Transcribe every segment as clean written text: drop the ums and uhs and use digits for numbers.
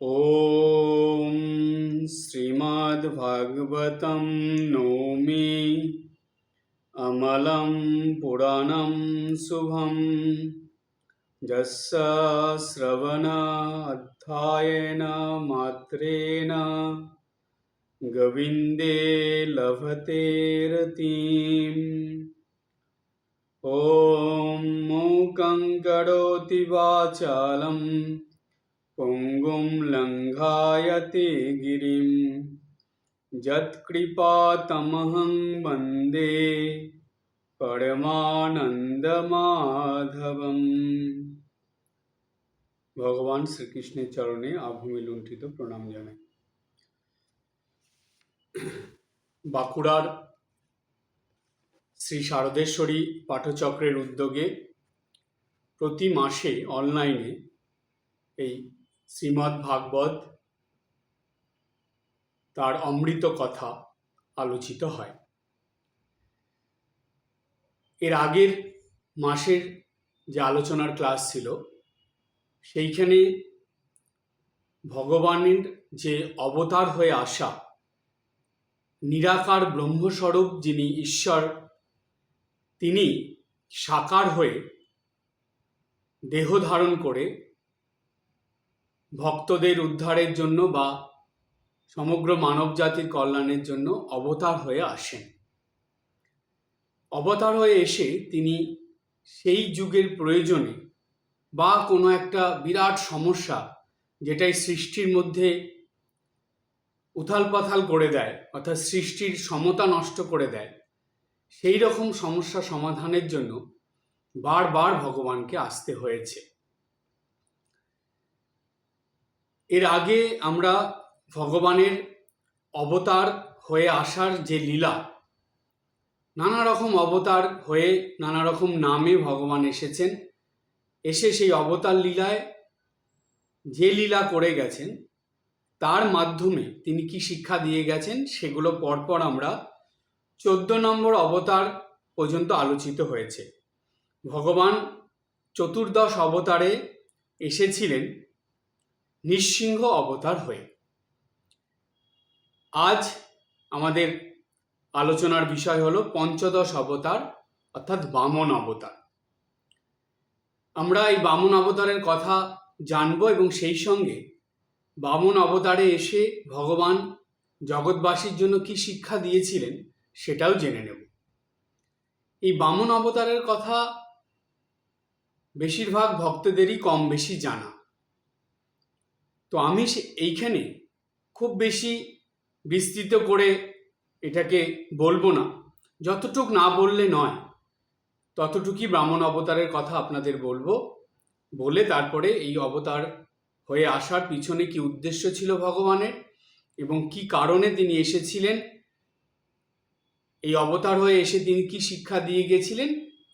ॐ श्रीमद्भागवतं नौमि अमलं पुराणं शुभं यस्य श्रवणाध्यायेन मात्रेण गोविन्दे लभते रतिम्। ॐ मूकं करोति वाचालं पुंगुं लङ्घयते गिरिं यत्कृपातमहं वन्दे परमानन्दमाधवम्। ভগবান শ্রীকৃষ্ণের চরণে আভূমি লুণ্ঠিত প্রণাম জানাই। বাঁকুড়ার শ্রী শারদেশ্বরী পাঠচক্রের উদ্যোগে প্রতি মাসে অনলাইনে এই শ্রীমদ্ ভাগবত তার অমৃত কথা আলোচিত হয়। এর আগের মাসের যে আলোচনার ক্লাস ছিল সেইখানে ভগবানের যে অবতার হয়ে আসা নিরাকার ব্রহ্মস্বরূপ যিনি ঈশ্বর, তিনি সাকার হয়ে দেহ ধারণ করে ভক্তদের উদ্ধারের জন্য বা সমগ্র মানব জাতির কল্যাণের জন্য অবতার হয়ে আসেন। অবতার হয়ে এসে তিনি সেই যুগের প্রয়োজনে বা কোনো একটা বিরাট সমস্যা যেটা এই সৃষ্টির মধ্যে উথাল পাথাল করে দেয়, অর্থাৎ সৃষ্টির সমতা নষ্ট করে দেয়, সেই রকম সমস্যা সমাধানের জন্য বারবার ভগবানকে আসতে হয়েছে। এর আগে আমরা ভগবানের অবতার হয়ে আসার যে লীলা, নানা রকম অবতার হয়ে নানা রকম নামে ভগবান এসেছেন, এসে সেই অবতার লীলায় যে লীলা করে গেছেন তার মাধ্যমে তিনি কি শিক্ষা দিয়ে গেছেন সেগুলো পরপর আমরা 14 নম্বর অবতার পর্যন্ত আলোচিত হয়েছে। ভগবান চতুর্দশ অবতারে এসেছিলেন নৃসিংহ অবতার হয়ে। আজ আমাদের আলোচনার বিষয় হলো পঞ্চদশ অবতার অর্থাৎ বামন অবতার। আমরা এই বামন অবতারের কথা জানব এবং সেই সঙ্গে বামন অবতারে এসে ভগবান জগৎবাসীর জন্য কি শিক্ষা দিয়েছিলেন সেটাও জেনে নেব। এই বামন অবতারের কথা বেশিরভাগ ভক্তদেরই কম বেশি জানা, তো আমি এইখানে খুব বেশি বিস্তৃত করে এটাকে বলবো না, যতটুক না বললে নয় ততটুকুই ব্রাহ্মণ অবতারের কথা আপনাদের বলবো, বলে তারপরে এই অবতার হয়ে আসার পিছনে কি উদ্দেশ্য ছিল ভগবানের এবং কি কারণে তিনি এসেছিলেন, এই অবতার হয়ে এসে তিনি কি শিক্ষা দিয়ে গেছিলেন,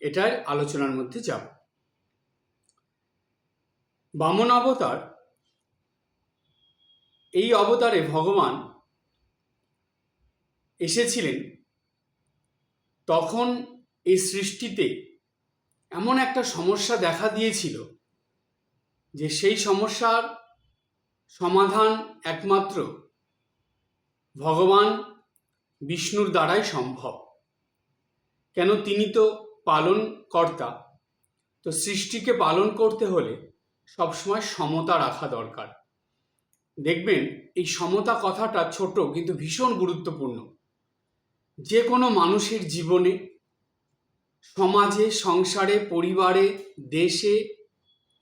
এটার আলোচনার মধ্যে যাব। বামন অবতার, এই অবতারে ভগবান এসেছিলেন তখন এই সৃষ্টিতে এমন একটা সমস্যা দেখা দিয়েছিল যে সেই সমস্যার সমাধান একমাত্র ভগবান বিষ্ণুর দ্বারাই সম্ভব। কেন, তিনি তো পালন কর্তা, তো সৃষ্টিকে পালন করতে হলে সবসময় সমতা রাখা দরকার। দেখবেন এই সমতা কথাটা ছোট কিন্তু ভীষণ গুরুত্বপূর্ণ। যে কোনো মানুষের জীবনে, সমাজে, সংসারে, পরিবারে, দেশে,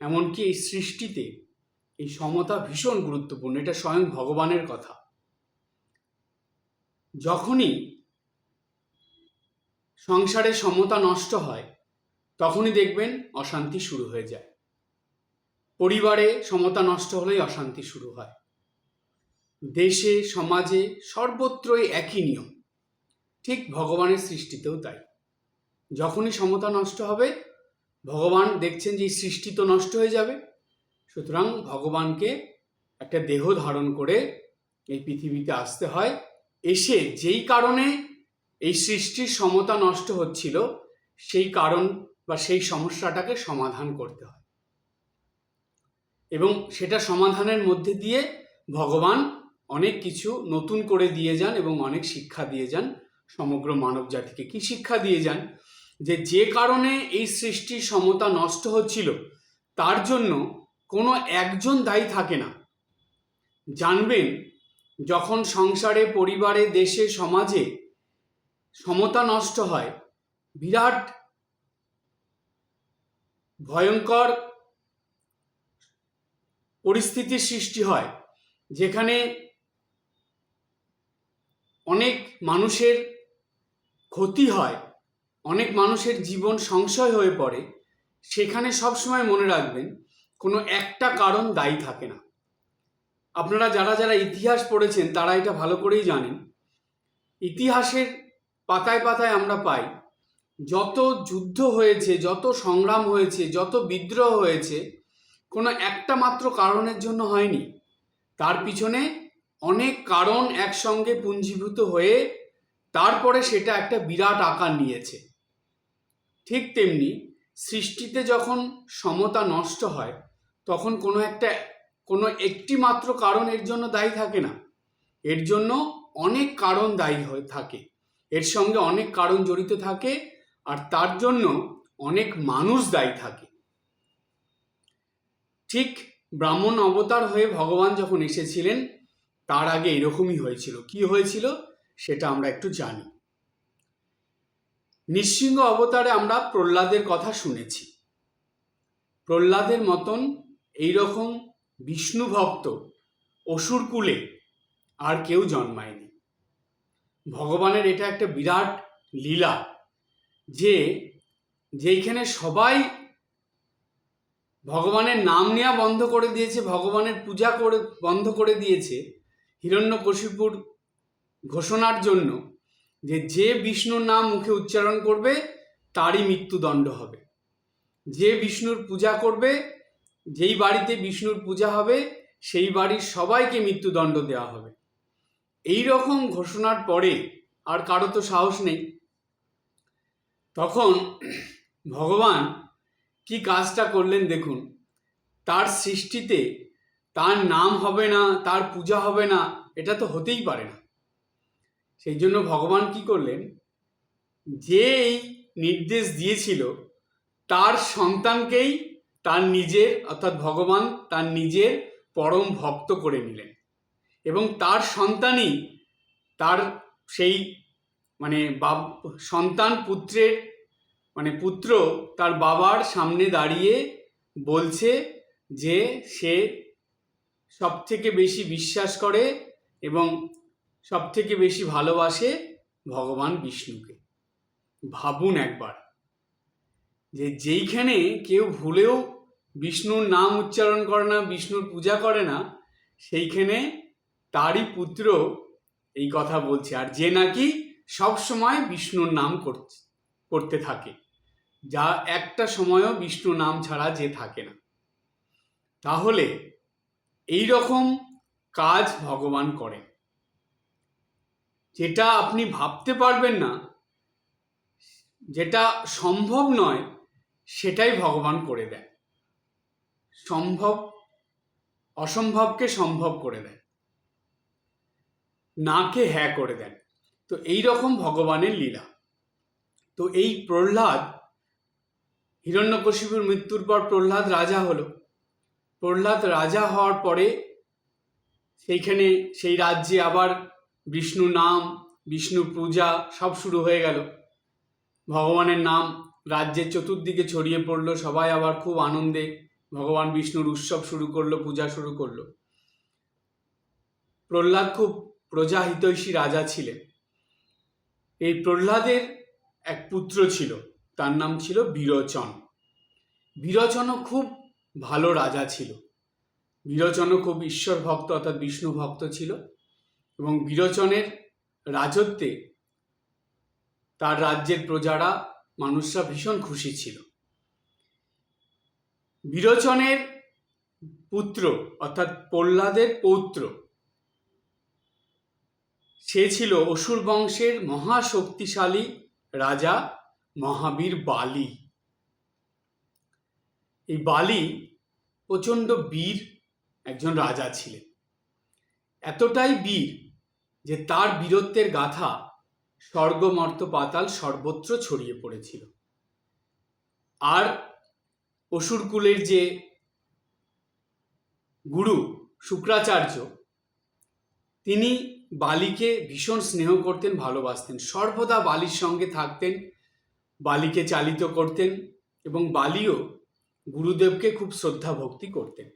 এমনকি এই সৃষ্টিতে এই সমতা ভীষণ গুরুত্বপূর্ণ। এটা স্বয়ং ভগবানের কথা। যখনই সংসারে সমতা নষ্ট হয় তখনই দেখবেন অশান্তি শুরু হয়ে যায়। পরিবারে সমতা নষ্ট হলেই অশান্তি শুরু হয়। দেশে, সমাজে, সর্বত্রই একই নিয়ম। ঠিক ভগবানের সৃষ্টিতেও তাই। যখনই সমতা নষ্ট হবে ভগবান দেখছেন যে এই সৃষ্টি তো নষ্ট হয়ে যাবে, সুতরাং ভগবানকে একটা দেহ ধারণ করে এই পৃথিবীতে আসতে হয়, এসে যেই কারণে এই সৃষ্টির সমতা নষ্ট হচ্ছিল সেই কারণ বা সেই সমস্যাটাকে সমাধান করতে হয়। এবং সেটা সমাধানের মধ্যে দিয়ে ভগবান অনেক কিছু নতুন করে দিয়ে যান এবং অনেক শিক্ষা দিয়ে যান সমগ্র মানব জাতিকে। কি শিক্ষা দিয়ে যান? যে কারণে এই সৃষ্টির সমতা নষ্ট হচ্ছিল তার জন্য কোনো একজন দায়ী থাকে না। জানবেন, যখন সংসারে, পরিবারে, দেশে, সমাজে সমতা নষ্ট হয়, বিরাট ভয়ঙ্কর পরিস্থিতির সৃষ্টি হয়, যেখানে অনেক মানুষের ক্ষতি হয়, অনেক মানুষের জীবন সংশয় হয়ে পড়ে। সেখানে সবসময় মনে রাখবেন, কোনো একটা কারণ দায়ী থাকে না। আপনারা যারা যারা ইতিহাস পড়েছেন তারা এটা ভালো করেই জানেন। ইতিহাসের পাতায় পাতায় আমরা পাই, যত যুদ্ধ হয়েছে, যত সংগ্রাম হয়েছে, যত বিদ্রোহ হয়েছে, কোনো একটা মাত্র কারণের জন্য হয়নি। তার পিছনে অনেক কারণ একসঙ্গে পুঞ্জীভূত হয়ে তারপরে সেটা একটা বিরাট আকার নিয়েছে। ঠিক তেমনি সৃষ্টিতে যখন সমতা নষ্ট হয়, তখন কোনো একটি মাত্র কারণ এর জন্য দায়ী থাকে না। এর জন্য অনেক কারণ দায়ী হয়ে থাকে, এর সঙ্গে অনেক কারণ জড়িত থাকে, আর তার জন্য অনেক মানুষ দায়ী থাকে। ঠিক ব্রাহ্মণ অবতার হয়ে ভগবান যখন এসেছিলেন, তার আগে এরকমই হয়েছিল। কি হয়েছিল সেটা আমরা একটু জানি। নৃসিংহ অবতারে আমরা প্রহ্লাদের কথা শুনেছি। প্রহ্লাদের মতন এইরকম বিষ্ণু ভক্ত অসুরকুলে আর কেউ জন্মায়নি। ভগবানের এটা একটা বিরাট লীলা, যেইখানে সবাই ভগবানের নাম নেওয়া বন্ধ করে দিয়েছে, ভগবানের পূজা করে বন্ধ করে দিয়েছে, হিরণ্যকশিপুর ঘোষণার জন্য যে বিষ্ণুর নাম মুখে উচ্চারণ করবে তারই মৃত্যুদণ্ড হবে। যে বিষ্ণুর পূজা করবে, যেই বাড়িতে বিষ্ণুর পূজা হবে, সেই বাড়ির সবাইকে মৃত্যুদণ্ড দেওয়া হবে। এই রকম ঘোষণার পরে আর কারো তো সাহস নেই। তখন ভগবান কি কাজটা করলেন দেখুন। তার সৃষ্টিতে তার নাম হবে না, তার পূজা হবে না, এটা তো হতেই পারে না। সেই জন্য ভগবান কি করলেন, যে এই নির্দেশ দিয়েছিল তার সন্তানকেই তার নিজের, অর্থাৎ ভগবান তার নিজের পরম ভক্ত করে নিলেন, এবং তার সন্তানই তার সেই সন্তান পুত্রের পুত্র তার বাবার সামনে দাঁড়িয়ে বলছে যে সে সব থেকে বেশি বিশ্বাস করে এবং সব থেকে বেশি ভালোবাসে ভগবান বিষ্ণুকে। ভাবুন একবার, যেইখানে কেউ ভুলেও বিষ্ণুর নাম উচ্চারণ করে না, বিষ্ণুর পূজা করে না, সেইখানে তারই পুত্র এই কথা বলছে, আর যে নাকি সব সময় বিষ্ণুর নাম করতে থাকে, যা একটা সময়ও বিষ্ণু নাম ছাড়া যে থাকে না। তাহলে এই রকম কাজ ভগবান করেন, যেটা আপনি ভাবতে পারবেন না, যেটা সম্ভব নয়, সেটাই ভগবান করে দেয়। অসম্ভবকে সম্ভব করে দেয়, নাকে হ্যাঁ করে দেন। তো এই রকম ভগবানের লীলা। তো এই প্রহ্লাদ, হিরণ্যকশিপুর মৃত্যুর পর প্রহ্লাদ রাজা হলো। প্রহ্লাদ রাজা হওয়ার পরে সেইখানে সেই রাজ্যে আবার বিষ্ণু নাম, বিষ্ণু পূজা সব শুরু হয়ে গেল। ভগবানের নাম রাজ্যের চতুর্দিকে ছড়িয়ে পড়লো, সবাই আবার খুব আনন্দে ভগবান বিষ্ণুর উৎসব শুরু করলো, পূজা শুরু করলো। প্রহ্লাদ খুব প্রজাহিতৈষী রাজা ছিলেন। এই প্রহ্লাদের এক পুত্র ছিল, তার নাম ছিল বিরোচন। বিরোচনও খুব ভালো রাজা ছিল। বিরোচনও খুব ঈশ্বর ভক্ত, অর্থাৎ বিষ্ণু ভক্ত ছিল, এবং বিরোচনের রাজত্বে তার রাজ্যের প্রজারা, মানুষরা ভীষণ খুশি ছিল। বিরোচনের পুত্র অর্থাৎ প্রহ্লাদের পৌত্র, সে ছিল অসুর বংশের মহাশক্তিশালী রাজা মহাবীর বালি। এই বালি প্রচণ্ড বীর একজন রাজা ছিলেন। এতটাই বীর যে তার বীরত্বের গাথা স্বর্গ মর্ত পাতাল সর্বত্র ছড়িয়ে পড়েছিল। আর অসুরকুলের যে গুরু শুক্রাচার্য, তিনি বালিকে ভীষণ স্নেহ করতেন, ভালোবাসতেন, সর্বদা বালির সঙ্গে থাকতেন, বালিকে চালিত করতেন এবং বালিও গুরুদেবকে খুব শ্রদ্ধা ভক্তি করতেন।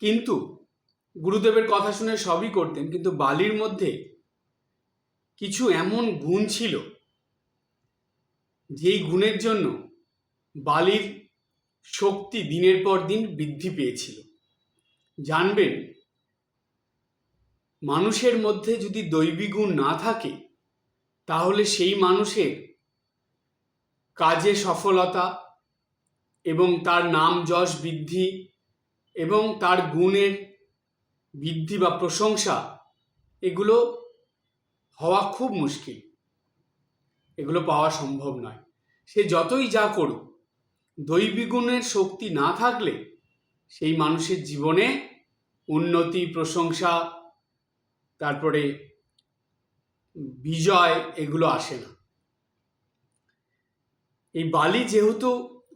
কিন্তু গুরুদেবের কথা শুনে সবই করতেন, কিন্তু বালির মধ্যে কিছু এমন গুণ ছিল যেই গুণের জন্য বালির শক্তি দিনের পর দিন বৃদ্ধি পেয়েছিল। জানবেন, মানুষের মধ্যে যদি দৈবী গুণ না থাকে তাহলে সেই মানুষের কাজে সফলতা এবং তার নাম যশ বৃদ্ধি এবং তার গুণের বৃদ্ধি বা প্রশংসা, এগুলো হওয়া খুব মুশকিল, এগুলো পাওয়া সম্ভব নয়। সে যতই যা করুক, দৈবী গুণের শক্তি না থাকলে সেই মানুষের জীবনে উন্নতি, প্রশংসা, তারপরে বিজয়, এগুলো আসে না। এই বালি যেহেতু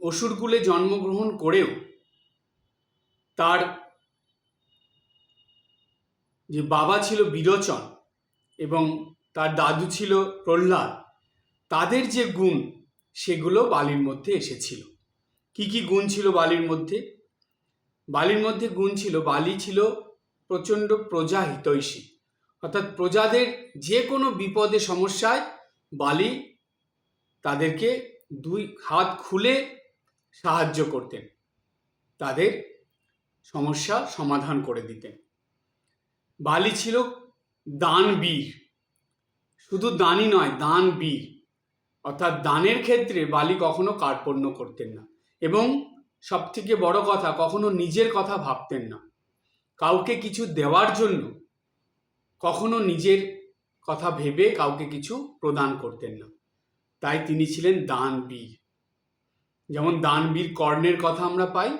অসুরকুলে জন্মগ্রহণ করেও তার যে বাবা ছিল বিরোচন এবং তার দাদু ছিল প্রহ্লাদ, তাদের যে গুণ সেগুলো বালির মধ্যে এসেছিল। কি কি গুণ ছিল বালির মধ্যে? বালির মধ্যে গুণ ছিল, বালি ছিল প্রচণ্ড প্রজা হিতৈষী, অর্থাৎ প্রজাদের যে কোনো বিপদে সমস্যায় বালি তাদেরকে দুই হাত খুলে সাহায্য করতেন, তাদের সমস্যা সমাধান করে দিতেন। বালি ছিল দানবীর, শুধু দানই নয়, দানবীর, অর্থাৎ দানের ক্ষেত্রে বালি কখনো কার্পণ্য করতেন না এবং সবথেকে বড় কথা, কখনো নিজের কথা ভাবতেন না। কাউকে কিছু দেওয়ার জন্য কখনো নিজের কথা ভেবে কাউকে কিছু প্রদান করতেন না, তাই তিনি ছিলেন দানবীর। যেমন দানবীর কর্ণের কথা আমরা পাই,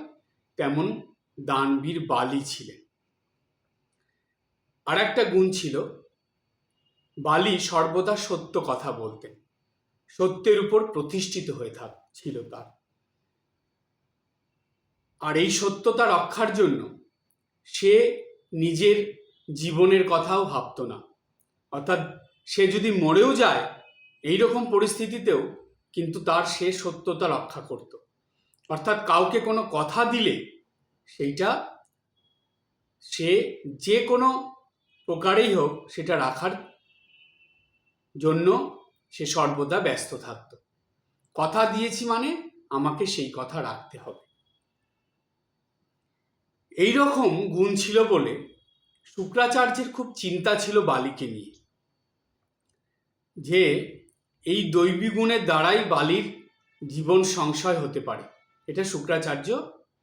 তেমন দানবীর বালি ছিলেন। আর একটা গুণ ছিল, বালি সর্বদা সত্য কথা বলতেন, সত্যের উপর প্রতিষ্ঠিত হয়ে ছিল তার। আর এই সত্যতা রক্ষার জন্য সে নিজের জীবনের কথাও ভাবত না, অর্থাৎ সে যদি মরেও যায় এই রকম পরিস্থিতিতেও কিন্তু তার সে সত্যতা রক্ষা করত। অর্থাৎ কাউকে কোনো কথা দিলে সেইটা সে যে কোনো প্রকারেই হোক সেটা রাখার জন্য সে সর্বদা ব্যস্ত থাকত। কথা দিয়েছি মানে আমাকে সেই কথা রাখতে হবে। এই রকম গুণ ছিল বলে শুক্রাচার্যের খুব চিন্তা ছিল বালিকে নিয়ে, যে এই দৈবী গুণের দ্বারাই বালির জীবন সংশয় হতে পারে, এটা শুক্রাচার্য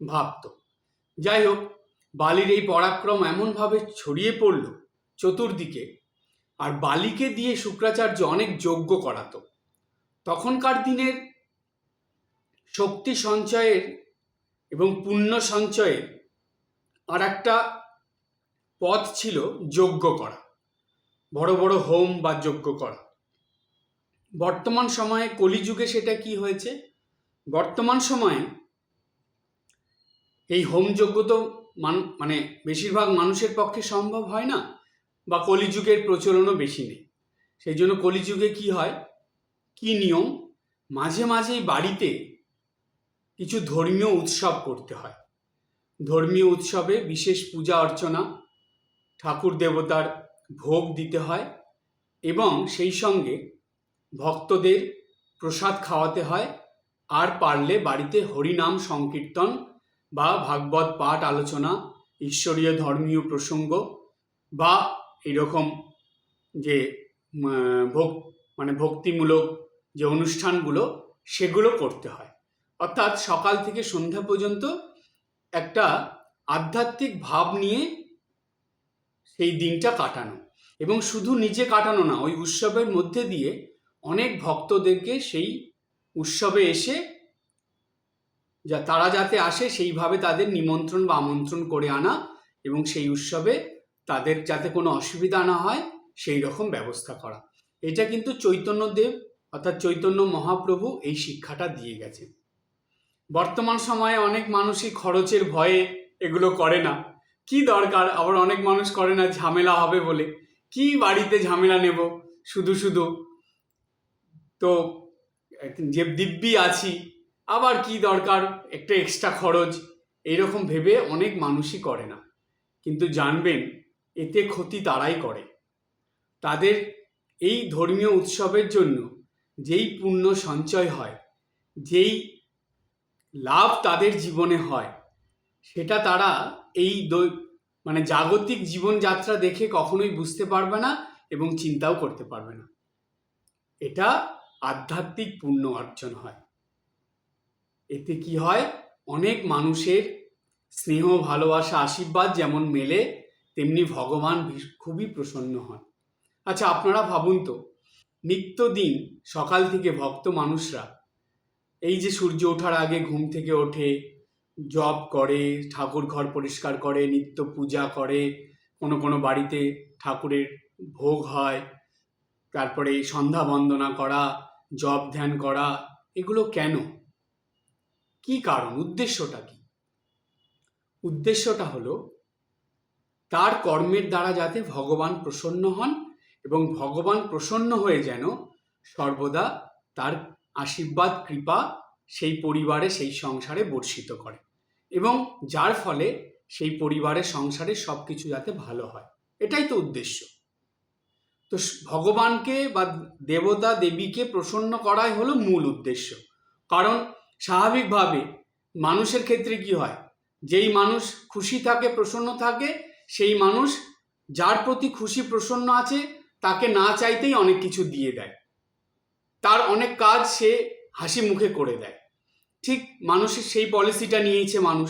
ভাবত। যাই হোক, বালির এই পরাক্রম এমনভাবে ছড়িয়ে পড়ল চতুর্দিকে, আর বালিকে দিয়ে শুক্রাচার্য অনেক যজ্ঞ করাতো। তখনকার দিনের শক্তি সঞ্চয়ের এবং পুণ্য সঞ্চয়ের আর একটা পথ ছিল যজ্ঞ করা, বড় বড় হোম বা যজ্ঞ করা। বর্তমান সময়ে কলিযুগে সেটা কি হয়েছে, বর্তমান সময়ে এই হোম যজ্ঞ তো মানে বেশিরভাগ মানুষের পক্ষে সম্ভব হয় না, বা কলিযুগের প্রচলনও বেশি নেই। সেই জন্য কলিযুগে কি হয়, কি নিয়ম, মাঝে মাঝেই বাড়িতে কিছু ধর্মীয় উৎসব করতে হয়। ধর্মীয় উৎসবে বিশেষ পূজা অর্চনা, ঠাকুর দেবতার ভোগ দিতে হয় এবং সেই সঙ্গে ভক্তদের প্রসাদ খাওয়াতে হয়। আর পারলে বাড়িতে হরিনাম সংকীর্তন বা ভাগবত পাঠ আলোচনা, ঈশ্বরীয় ধর্মীয় প্রসঙ্গ বা এরকম যে ভক্তিমূলক যে অনুষ্ঠানগুলো সেগুলো করতে হয়। অর্থাৎ সকাল থেকে সন্ধ্যা পর্যন্ত একটা আধ্যাত্মিক ভাব নিয়ে সেই দিনটা কাটানো, এবং শুধু নিজে কাটানো না, ওই উৎসবের মধ্যে দিয়ে অনেক ভক্তদেরকে সেই উৎসবে এসে তারা যাতে আসে সেইভাবে তাদের নিমন্ত্রণ বা আমন্ত্রণ করে আনা, এবং সেই উৎসবে তাদের যাতে কোনো অসুবিধা না হয় সেই রকম ব্যবস্থা করা। এটা কিন্তু চৈতন্যদেব অর্থাৎ চৈতন্য মহাপ্রভু এই শিক্ষাটা দিয়ে গেছেন। বর্তমান সময়ে অনেক মানুষই খরচের ভয়ে এগুলো করে না, কি দরকার, আবার অনেক মানুষ করে না ঝামেলা হবে বলে, কি বাড়িতে ঝামেলা নেব শুধু শুধু, তো যে দিব্যি আছি আবার কি দরকার একটা এক্সট্রা খরচ, এইরকম ভেবে অনেক মানুষই করে না। কিন্তু জানবেন এতে ক্ষতি তারাই করে। তাদের এই ধর্মীয় উৎসবের জন্য যেই পুণ্য সঞ্চয় হয়, যেই লাভ তাদের জীবনে হয়, সেটা তারা এই মানে জাগতিক জীবনযাত্রা দেখে কখনোই বুঝতে পারবে না এবং চিন্তাও করতে পারবে না। এটা আধ্যাত্মিক পুণ্য অর্জন হয়। এতে কি হয়, অনেক মানুষের স্নেহ ভালোবাসা আশীর্বাদ যেমন মেলে, তেমনি ভগবান খুবই প্রসন্ন হন। আচ্ছা, আপনারা ভাবুন তো, নিত্যদিন সকাল থেকে ভক্ত মানুষরা এই যে সূর্য ওঠার আগে ঘুম থেকে ওঠে, জপ করে, ঠাকুর ঘর পরিষ্কার করে, নিত্য পূজা করে, কোনো কোনো বাড়িতে ঠাকুরের ভোগ হয়, তারপরে সন্ধ্যা বন্দনা করা, জপ ধ্যান করা, এগুলো কেন, কি কারণ, উদ্দেশ্যটা কি? উদ্দেশ্যটা হলো তার কর্মের দ্বারা যাতে ভগবান প্রসন্ন হন, এবং ভগবান প্রসন্ন হয়ে যেন সর্বদা তার আশীর্বাদ কৃপা সেই পরিবারে সেই সংসারে বর্ষিত করে, এবং যার ফলে সেই পরিবারের সংসারে সব কিছু যাতে ভালো হয়, এটাই তো উদ্দেশ্য। তো ভগবানকে বা দেবতা দেবীকে প্রসন্ন করাই হলো মূল উদ্দেশ্য। কারণ স্বাভাবিকভাবে মানুষের ক্ষেত্রে কি হয়, যেই মানুষ খুশি থাকে, প্রসন্ন থাকে, সেই মানুষ যার প্রতি খুশি প্রসন্ন আছে তাকে না চাইতেই অনেক কিছু দিয়ে দেয়, তার অনেক কাজ সে হাসি মুখে করে দেয়। ঠিক মানুষের সেই পলিসিটা নিয়েছে মানুষ,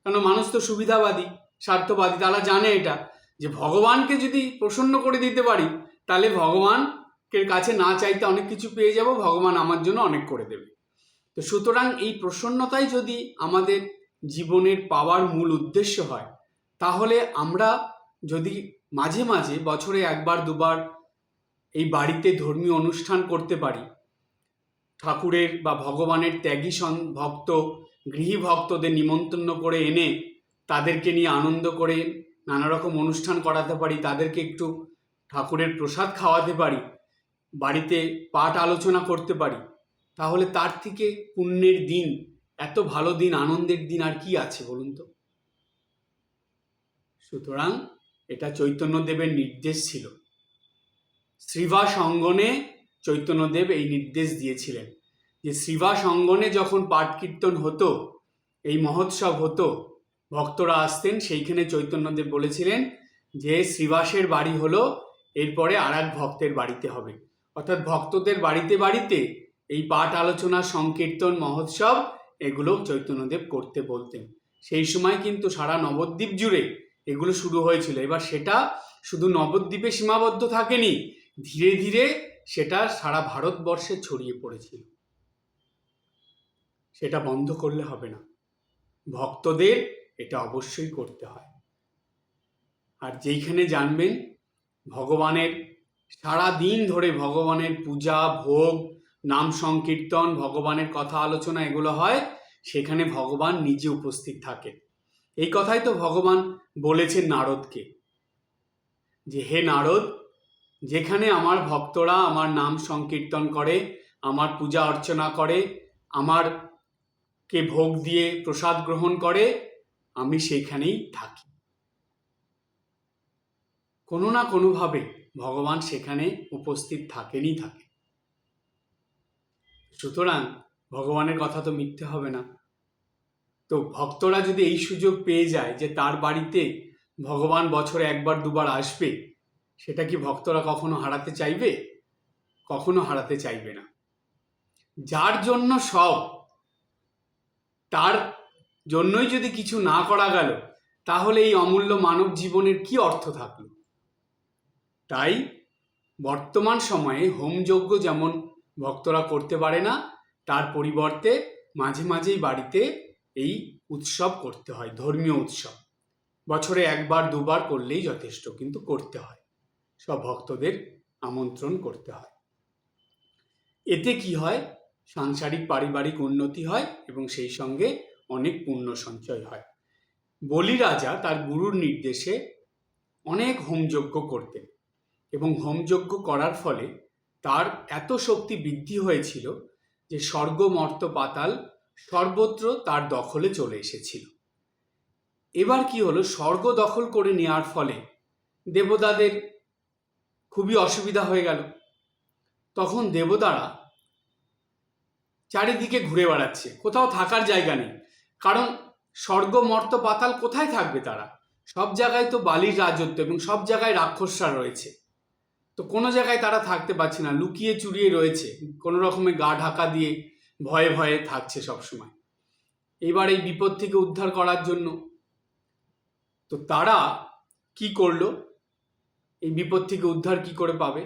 কেন মানুষ তো সুবিধাবাদী, স্বার্থবাদী, তারা জানে এটা যে ভগবানকে যদি প্রসন্ন করে দিতে পারি তাহলে ভগবানের কাছে না চাইতে অনেক কিছু পেয়ে যাব, ভগবান আমার জন্য অনেক করে দেবে। তো সুতরাং এই প্রসন্নতাই যদি আমাদের জীবনের পাওয়ার মূল উদ্দেশ্য হয়, তাহলে আমরা যদি মাঝে মাঝে বছরে একবার দুবার এই বাড়িতে ধর্মীয় অনুষ্ঠান করতে পারি, ঠাকুরের বা ভগবানের ত্যাগী ভক্ত, গৃহী ভক্তদের নিমন্ত্রণ করে এনে তাদেরকে নিয়ে আনন্দ করে নানা রকম অনুষ্ঠান করাতে পারি, তাদেরকে একটু ঠাকুরের প্রসাদ খাওয়াতে পারি, বাড়িতে পাঠ আলোচনা করতে পারি, তাহলে তার থেকে পুণ্যের দিন, এত ভালো দিন, আনন্দের দিন আর কি আছে বলুন তো? সুতরাং এটা চৈতন্যদেবের নির্দেশ ছিল। শ্রীবাস অঙ্গনে চৈতন্যদেব এই নির্দেশ দিয়েছিলেন যে শ্রীবাস অঙ্গনে যখন পাঠ কীর্তন হতো, এই মহোৎসব হতো, ভক্তরা আসতেন, সেইখানে চৈতন্যদেব বলেছিলেন যে শ্রীবাসের বাড়ি হলো এরপরে আর এক ভক্তের বাড়িতে হবে, অর্থাৎ ভক্তদের বাড়িতে বাড়িতে এই পাঠ আলোচনা, সংকীর্তন, মহোৎসব এগুলো চৈতন্যদেব করতে বলতেন। সেই সময় কিন্তু সারা নবদ্বীপ জুড়ে এগুলো শুরু হয়েছিল। এবার সেটা শুধু নবদ্বীপে সীমাবদ্ধ থাকেনি, ধীরে ধীরে সেটা সারা ভারতবর্ষে ছড়িয়ে পড়েছিল। সেটা বন্ধ করলে হবে না, ভক্তদের এটা অবশ্যই করতে হয়। আর যেইখানে জানবেন ভগবানের সারা দিন ধরে ভগবানের পূজা, ভোগ, নাম সংকীর্তন, ভগবানের কথা আলোচনা এগুলো হয়, সেখানে ভগবান নিজে উপস্থিত থাকে। এই কথাই তো ভগবান বলেছেন নারদকে, যে হে নারদ, যেখানে আমার ভক্তরা আমার নাম সংকীর্তন করে, আমার পূজা অর্চনা করে, আমারকে ভোগ দিয়ে প্রসাদ গ্রহণ করে, আমি সেখানেই থাকি। কোনো না কোনোভাবে ভগবান সেখানে উপস্থিত থাকেনই থাকে। সুতরাং ভগবানের কথা তো মিথ্যে হবে না। তো ভক্তরা যদি এই সুযোগ পেয়ে যায় যে তার বাড়িতে ভগবান বছরে একবার দুবার আসবে, সেটা কি ভক্তরা কখনো হারাতে চাইবে? কখনো হারাতে চাইবে না। যার জন্য সব, তার জন্যই যদি কিছু না করা গেল, তাহলে এই অমূল্য মানব জীবনের কি অর্থ থাকলো? তাই বর্তমান সময়ে হোমযজ্ঞ যেমন ভক্তরা করতে পারে না, তার পরিবর্তে মাঝে মাঝেই বাড়িতে এই উৎসব করতে হয়, ধর্মীয় উৎসব। বছরে একবার দুবার করলেই যথেষ্ট, কিন্তু করতে হয়, সব ভক্তদের আমন্ত্রণ করতে হয়। এতে কি হয়, সাংসারিক পারিবারিক উন্নতি হয় এবং সেই সঙ্গে অনেক পুণ্য সঞ্চয় হয়। বলি রাজা তার গুরুর নির্দেশে অনেক হোমযজ্ঞ করতেন এবং হোমযজ্ঞ করার ফলে তার এত শক্তি বৃদ্ধি হয়েছিল যে স্বর্গ মর্ত পাতাল সর্বত্র তার দখলে চলে এসেছিল। এবার কি হলো, স্বর্গ দখল করে নেওয়ার ফলে দেবতাদের খুবই অসুবিধা হয়ে গেল। তখন দেবতারা চারিদিকে ঘুরে বেড়াচ্ছে, কোথাও থাকার জায়গা নেই। কারণ স্বর্গ মর্ত পাতাল কোথায় থাকবে তারা? সব জায়গায় তো বালির রাজত্ব এবং সব জায়গায় রাক্ষসরা রয়েছে, তো কোনো জায়গায় তারা থাকতে পারছে না, লুকিয়ে চুরিয়ে রয়েছে, কোনো রকমের গা ঢাকা দিয়ে ভয়ে ভয়ে থাকছে সবসময়। এবার এই বিপদ থেকে উদ্ধার করার জন্য তো তারা কি করলো, এই বিপদ থেকে উদ্ধার কি করে পাবে?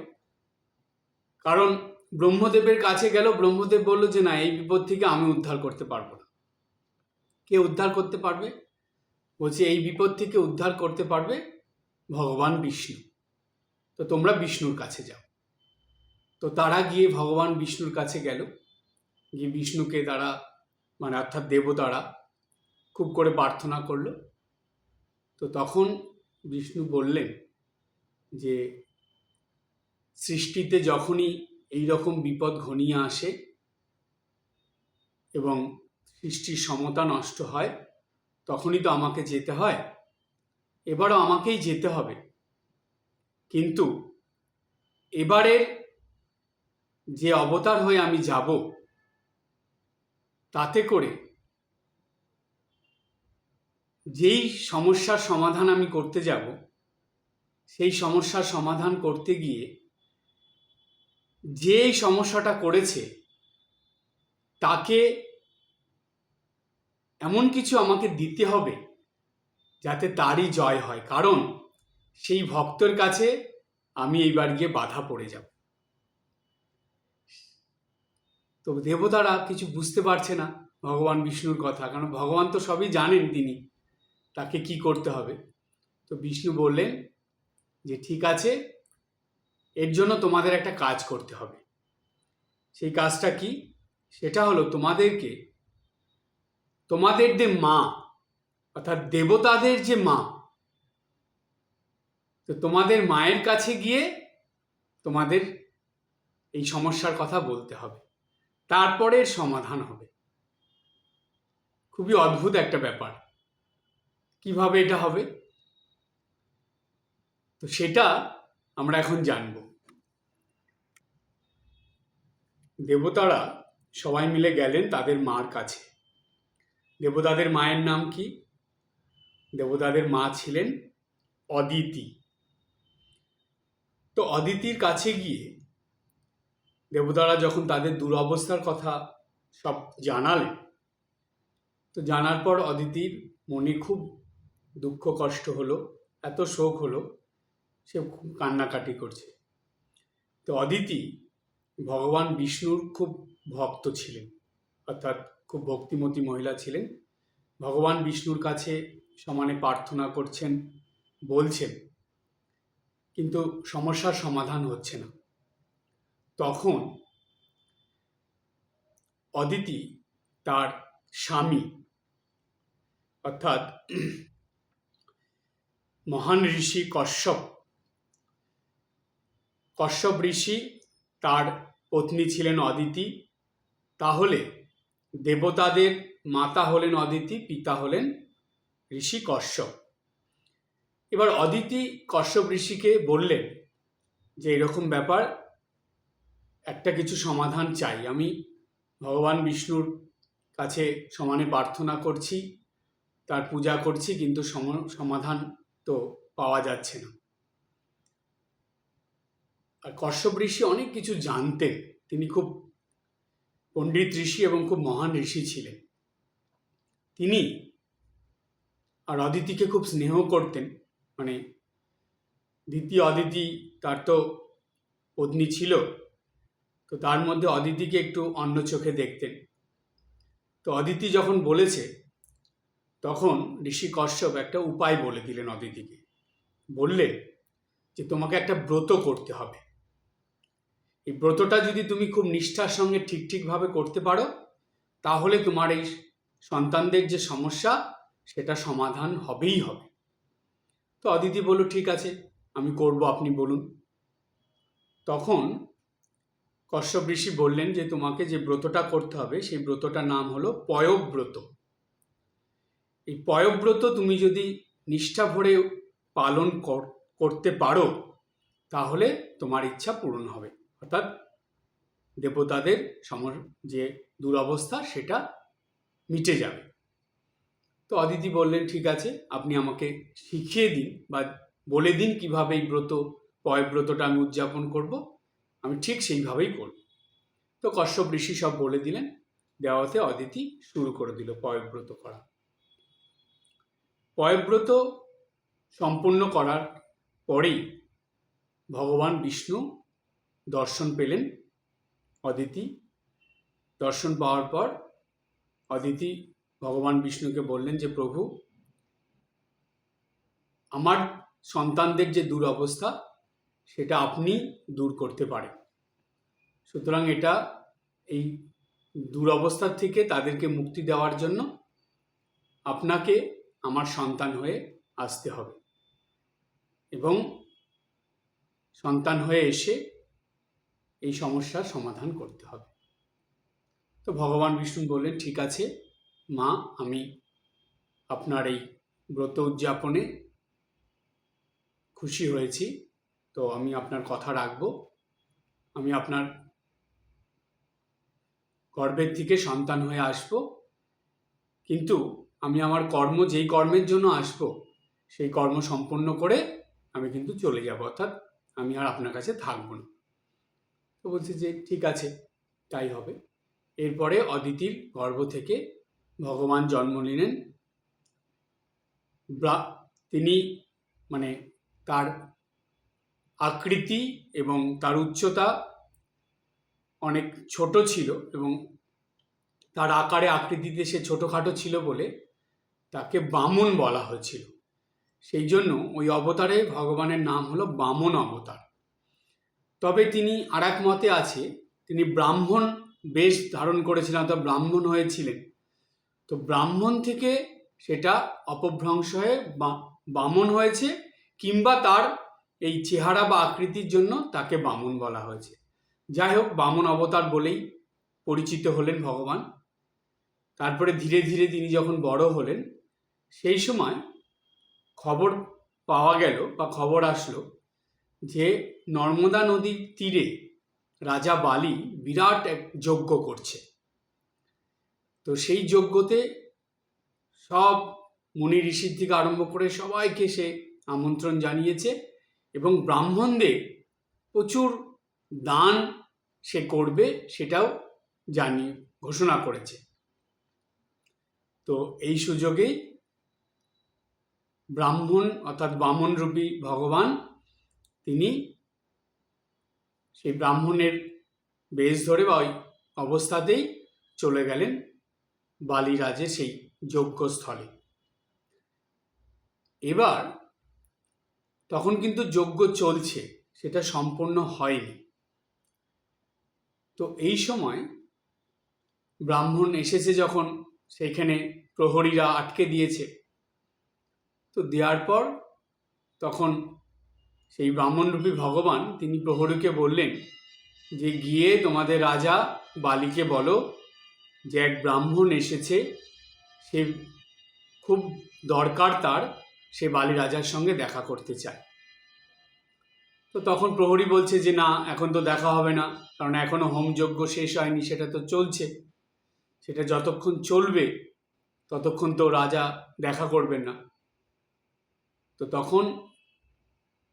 কারণ ব্রহ্মদেবের কাছে গেল, ব্রহ্মদেব বলল যে না, এই বিপদ থেকে আমি উদ্ধার করতে পারবো না। কে উদ্ধার করতে পারবে? বলছে এই বিপদ থেকে উদ্ধার করতে পারবে ভগবান বিষ্ণু, তো তোমরা বিষ্ণুর কাছে যাও। তো তারা গিয়ে ভগবান বিষ্ণুর কাছে গেল, গিয়ে বিষ্ণুকে তারা অর্থাৎ দেবতারা খুব করে প্রার্থনা করলো। তো তখন বিষ্ণু বললেন যে সৃষ্টিতে যখনই এই রকম বিপদ ঘনিয়ে আসে এবং সৃষ্টির সমতা নষ্ট হয়, তখনই তো আমাকে যেতে হয়, এবারও আমাকেই যেতে হবে। কিন্তু এবারের যে অবতার হয়ে আমি যাব, তাতে করে যেই সমস্যার সমাধান আমি করতে যাব, সেই সমস্যার সমাধান করতে গিয়ে যে সমস্যাটা করেছে তাকে এমন কিছু আমাকে দিতে হবে যাতে তারই জয় হয়, কারণ সেই ভক্তের কাছে আমি এইবার গিয়ে বাধা পড়ে যাব। তো দেবতারা কিছু বুঝতে পারছে না ভগবান বিষ্ণুর কথা, কারণ ভগবান তো সবই জানেন, তিনি তাকে কি করতে হবে। তো বিষ্ণু বললেন যে ঠিক আছে, এর জন্য তোমাদের একটা কাজ করতে হবে। সেই কাজটা কি? সেটা হলো তোমাদেরকে তোমাদের যে মা, অর্থাৎ দেবতাদের যে মা, তো তোমাদের মায়ের কাছে গিয়ে তোমাদের এই সমস্যার কথা বলতে হবে, তারপরে এর সমাধান হবে। খুবই অদ্ভুত একটা ব্যাপার, কিভাবে এটা হবে? তো সেটা আমরা এখন জানব। দেবতারা সবাই মিলে গেলেন তাদের মার কাছে। দেবতাদের মায়ের নাম কি? দেবতাদের মা ছিলেন অদিতি। তো অদিতির কাছে গিয়ে দেবতারা যখন তাদের দুরবস্থার কথা সব জানালেন, তো জানার পর অদিতির মনে খুব দুঃখ কষ্ট হলো, এত শোক হলো, সে খুব কান্নাকাটি করছে। তো অদিতি ভগবান বিষ্ণুর খুব ভক্ত ছিলেন, অর্থাৎ খুব ভক্তিমতী মহিলা ছিলেন। ভগবান বিষ্ণুর কাছে সমানে প্রার্থনা করছেন, বলছেন, কিন্তু সমস্যার সমাধান হচ্ছে না। তখন অদিতি তার স্বামী অর্থাৎ মহান ঋষি কশ্যপ ঋষি, তার পত্নী ছিলেন অদিতি। তাহলে দেবতাদের মাতা হলেন অদিতি, পিতা হলেন ঋষি কশ্যপ। এবার অদিতি কশ্যপ ঋষিকে বললেন যে এরকম ব্যাপার, একটা কিছু সমাধান চাই, আমি ভগবান বিষ্ণুর কাছে সমানে প্রার্থনা করছি, তার পূজা করছি, কিন্তু সমাধান তো পাওয়া যাচ্ছে না। আর কশ্যপ ঋষি অনেক কিছু জানতেন, তিনি খুব পণ্ডিত ঋষি এবং খুব মহান ঋষি ছিলেন। তিনি আর অদিতিকে খুব স্নেহ করতেন, দ্বিতীয় অদিতি তার তো পত্নী ছিল, তো তার মধ্যে অদিতিকে একটু অন্য চোখে দেখতেন। তো অদিতি যখন বলেছে তখন ঋষি কশ্যপ একটা উপায় বলে দিলেন অদিতিকে। বললেন যে তোমাকে একটা ব্রত করতে হবে। এই ব্রতটা যদি তুমি খুব নিষ্ঠার সঙ্গে ঠিকভাবে করতে পারো, তাহলে তোমার এই সন্তানদের যে সমস্যা সেটা সমাধান হবেই হবে। তো অদিতি বলল, ঠিক আছে, আমি করব, আপনি বলুন। তখন কশ্যপ ঋষি বললেন যে তোমাকে যে ব্রতটা করতে হবে সেই ব্রতটার নাম হলো পয়ব্রত। এই পয়ব্রত তুমি যদি নিষ্ঠা ভরে পালন করতে পারো, তাহলে তোমার ইচ্ছা পূরণ হবে, অর্থাৎ দেবতাদের যে দুরবস্থা সেটা মিটে যাবে। তো অদিতি বললেন, ঠিক আছে, আপনি আমাকে শিখিয়ে দিন বা বলে দিন কিভাবে এই পয়ব্রতটা আমি উদযাপন করব, আমি ঠিক সেইভাবেই করব। তো কশ্যপ ঋষি সব বলে দিলেন। দেওয়াতে অদিতি শুরু করে দিল পয়ব্রত করা। পয়ব্রত সম্পূর্ণ করার পরেই ভগবান বিষ্ণু দর্শন পেলেন। অদিতি দর্শন পাওয়ার পর অদিতি ভগবান বিষ্ণুকে বললেন যে প্রভু, আমার সন্তানদের যে দুরবস্থা সেটা আপনি দূর করতে পারেন, সুতরাং এই দুরবস্থার থেকে তাদেরকে মুক্তি দেওয়ার জন্য আপনাকে আমার সন্তান হয়ে আসতে হবে এবং সন্তান হয়ে এসে এই সমস্যার সমাধান করতে হবে। তো ভগবান বিষ্ণু বললেন, ঠিক আছে মা, আমি আপনার এই ব্রত উদযাপনে খুশি হয়েছি, তো আমি আপনার কথা রাখব। আমি আপনার গর্ভের থেকে সন্তান হয়ে আসব, কিন্তু আমি আমার যেই কর্মের জন্য আসব সেই কর্ম সম্পন্ন করে আমি কিন্তু চলে যাব, অর্থাৎ আমি আর আপনার কাছে থাকব না। তো বলছে যে ঠিক আছে, তাই হবে। এরপরে অদিতির গর্ভ থেকে ভগবান জন্ম নিলেন। তিনি তার আকৃতি এবং তার উচ্চতা অনেক ছোট ছিল এবং তার আকৃতিতে সে ছোটোখাটো ছিল বলে তাকে বামন বলা হয়েছিল। সেই জন্য ওই অবতারে ভগবানের নাম হলো বামন অবতার। তবে তিনি আর এক মতে আছে, তিনি ব্রাহ্মণ বেশ ধারণ করেছিলেন, অর্থাৎ ব্রাহ্মণ হয়েছিলেন। তো ব্রাহ্মণ থেকে সেটা অপভ্রংশ হয়ে বামন হয়েছে, কিংবা তার এই চেহারা বা আকৃতির জন্য তাকে বামন বলা হয়েছে। যাই হোক, বামন অবতার বলেই পরিচিত হলেন ভগবান। তারপরে ধীরে ধীরে তিনি যখন বড় হলেন, সেই সময় খবর পাওয়া গেল বা খবর আসলো যে নর্মদা নদীর তীরে রাজা বালি বিরাট এক যজ্ঞ করছে। তো সেই যজ্ঞতে সব মুনি ঋষির থেকে আরম্ভ করে সবাইকে সে আমন্ত্রণ জানিয়েছে এবং ব্রাহ্মণদের প্রচুর দান সে করবে সেটাও ঘোষণা করেছে। তো এই সুযোগেই ব্রাহ্মণ অর্থাৎ বামন রূপী ভগবান তিনি সেই ব্রাহ্মণের বেশ ধরে বা ওই অবস্থাতেই চলে গেলেন বালিরাজের সেই যজ্ঞস্থলে। এবার তখন কিন্তু যজ্ঞ চলছে, সেটা সম্পূর্ণ হয়নি। তো এই সময় ব্রাহ্মণ এসেছে যখন, সেখানে প্রহরীরা আটকে দিয়েছে। তো দেওয়ার পর তখন সেই ব্রাহ্মণরূপী ভগবান তিনি প্রহরীকে বললেন যে গিয়ে তোমাদের রাজা বালিকে বলো যে এক ব্রাহ্মণ এসেছে, সে খুব দরকার তার, সে বালি রাজার সঙ্গে দেখা করতে চায়। তো তখন প্রহরী বলছে যে না, এখন তো দেখা হবে না, কারণ এখনো হোমযজ্ঞ শেষ হয়নি, সেটা তো চলছে, সেটা যতক্ষণ চলবে ততক্ষণ তো রাজা দেখা করবেন না। তো তখন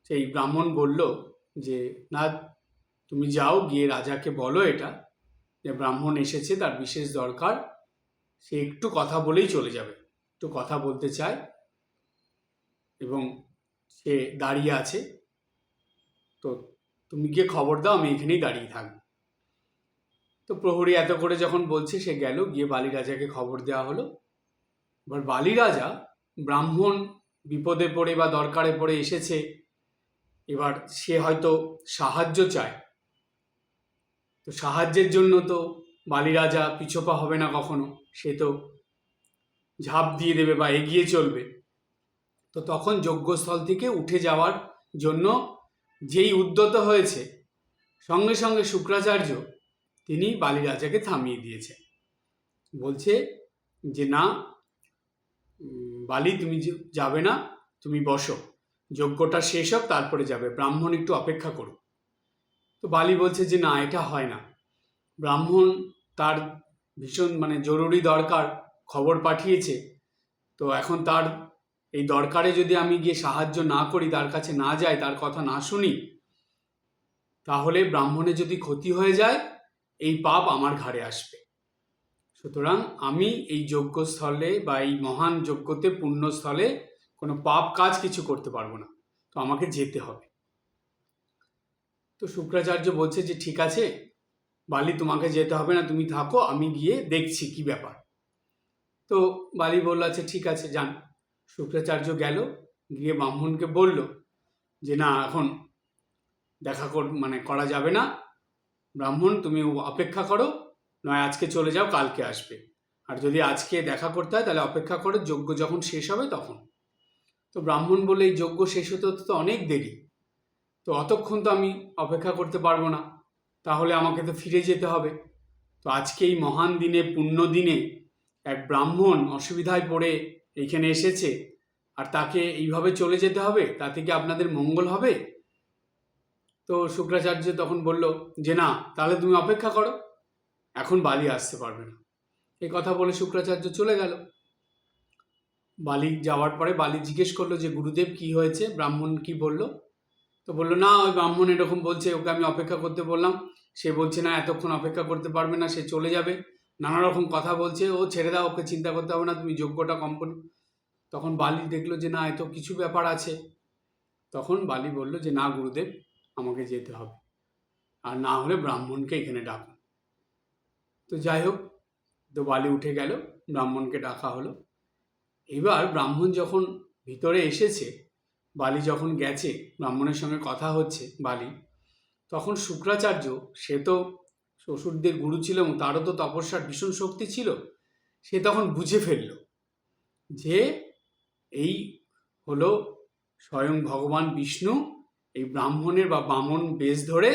সেই ব্রাহ্মণ বলল যে না, তুমি যাও, গিয়ে রাজাকে বলো এটা যে ব্রাহ্মণ এসেছে, তার বিশেষ দরকার, সে একটু কথা বলেই চলে যাবে, একটু কথা বলতে চায় এবং সে দাঁড়িয়ে আছে, তো তুমি গিয়ে খবর দাও, আমি এখানেই দাঁড়িয়ে থাকবো। তো প্রহরী এত করে যখন বলছে, সে গেল, গিয়ে বালি রাজাকে খবর দেওয়া হলো এবার বালি রাজা ব্রাহ্মণ বিপদে পড়ে বা দরকারে পড়ে এসেছে, এবার সে হয়তো সাহায্য চায়, তো সাহায্যের জন্য তো বালি রাজা পিছপা হবে না কখনো, সে তো ঝাঁপ দিয়ে দেবে বা এগিয়ে চলবে। তো তখন যজ্ঞস্থল থেকে উঠে যাওয়ার জন্য যেই উদ্যত হয়েছে, সঙ্গে সঙ্গে শুক্রাচার্য তিনি বালি রাজাকে থামিয়ে দিয়েছে। বলছে যে না, বালি তুমি যাবে না, তুমি বসো, যজ্ঞটা শেষ হোক তারপরে যাবে, ব্রাহ্মণ একটু অপেক্ষা করো। তো বালি বলছে যে না, এটা হয় না, ব্রাহ্মণ তার ভীষণ জরুরি দরকার, খবর পাঠিয়েছে, তো এখন তার এই দরকারে যদি আমি গিয়ে সাহায্য না করি, তার কাছে না যাই, তার কথা না শুনি, তাহলে ব্রাহ্মণের যদি ক্ষতি হয়ে যায় এই পাপ আমার ঘাড়ে আসবে। সুতরাং আমি এই যজ্ঞস্থলে বা এই মহান যজ্ঞতে পুণ্যস্থলে কোনো পাপ কাজ কিছু করতে পারবো না, তো আমাকে যেতে হবে। তো শুক্রাচার্য বলছে যে ঠিক আছে বালি, তোমাকে যেতে হবে না, তুমি থাকো, আমি গিয়ে দেখছি কি ব্যাপার। তো বালি বলল আচ্ছা ঠিক আছে যান। শুক্রাচার্য গেল, গিয়ে ব্রাহ্মণকে বলল যে না, এখন দেখা করা যাবে না, ব্রাহ্মণ তুমি অপেক্ষা করো, নয় আজকে চলে যাও, কালকে আসবে, আর যদি আজকে দেখা করতে হয় তাহলে অপেক্ষা করো, যজ্ঞ যখন শেষ হবে তখন। তো ব্রাহ্মণ বলে এই যজ্ঞ শেষ হতে হতে তো অনেক দেরি, তো অতক্ষণ তো আমি অপেক্ষা করতে পারবো না, তাহলে আমাকে তো ফিরে যেতে হবে। তো আজকে এই মহান দিনে, পুণ্য দিনে এক ব্রাহ্মণ অসুবিধায় পড়ে এইখানে এসেছে, আর তাকে এইভাবে চলে যেতে হবে, তাতে কি আপনাদের মঙ্গল হবে? তো শুক্রাচার্য তখন বলল যে না, তাহলে তুমি অপেক্ষা করো, এখন বালি আসতে পারবে না। এই কথা বলে শুক্রাচার্য চলে গেল। বালি যাওয়ার পরে বালি জিজ্ঞেস করলো যে গুরুদেব কি হয়েছে, ব্রাহ্মণ কি বলল? তো বললো না, ওই ব্রাহ্মণ এরকম বলছে, ওকে আমি অপেক্ষা করতে বললাম, সে বলছে না এতক্ষণ অপেক্ষা করতে পারবে না, সে চলে যাবে, নানা রকম কথা বলছে, ও ছেড়ে দাও, ওকে চিন্তা করতে হবে না, তুমি যজ্ঞটা কমপ্লিট। তখন বালি দেখলো যে না, এত কিছু ব্যাপার আছে। তখন বালি বলল যে না গুরুদেব, আমাকে যেতে হবে, আর না হলে ব্রাহ্মণকে এখানে ডাকুন। তো যাই হোক, তো বালি উঠে গেল, ব্রাহ্মণকে ডাকা হলো। এবার ব্রাহ্মণ যখন ভিতরে এসেছে, বালি যখন গেছে, ব্রাহ্মণের সঙ্গে কথা হচ্ছে বালি, তখন শুক্রাচার্য, সে তো শ্বশুরদের গুরু ছিল এবং তারও তো তপস্যার ভীষণ শক্তি ছিল, সে তখন বুঝে ফেলল যে এই হলো স্বয়ং ভগবান বিষ্ণু, এই ব্রাহ্মণের বা বামন বেশ ধরে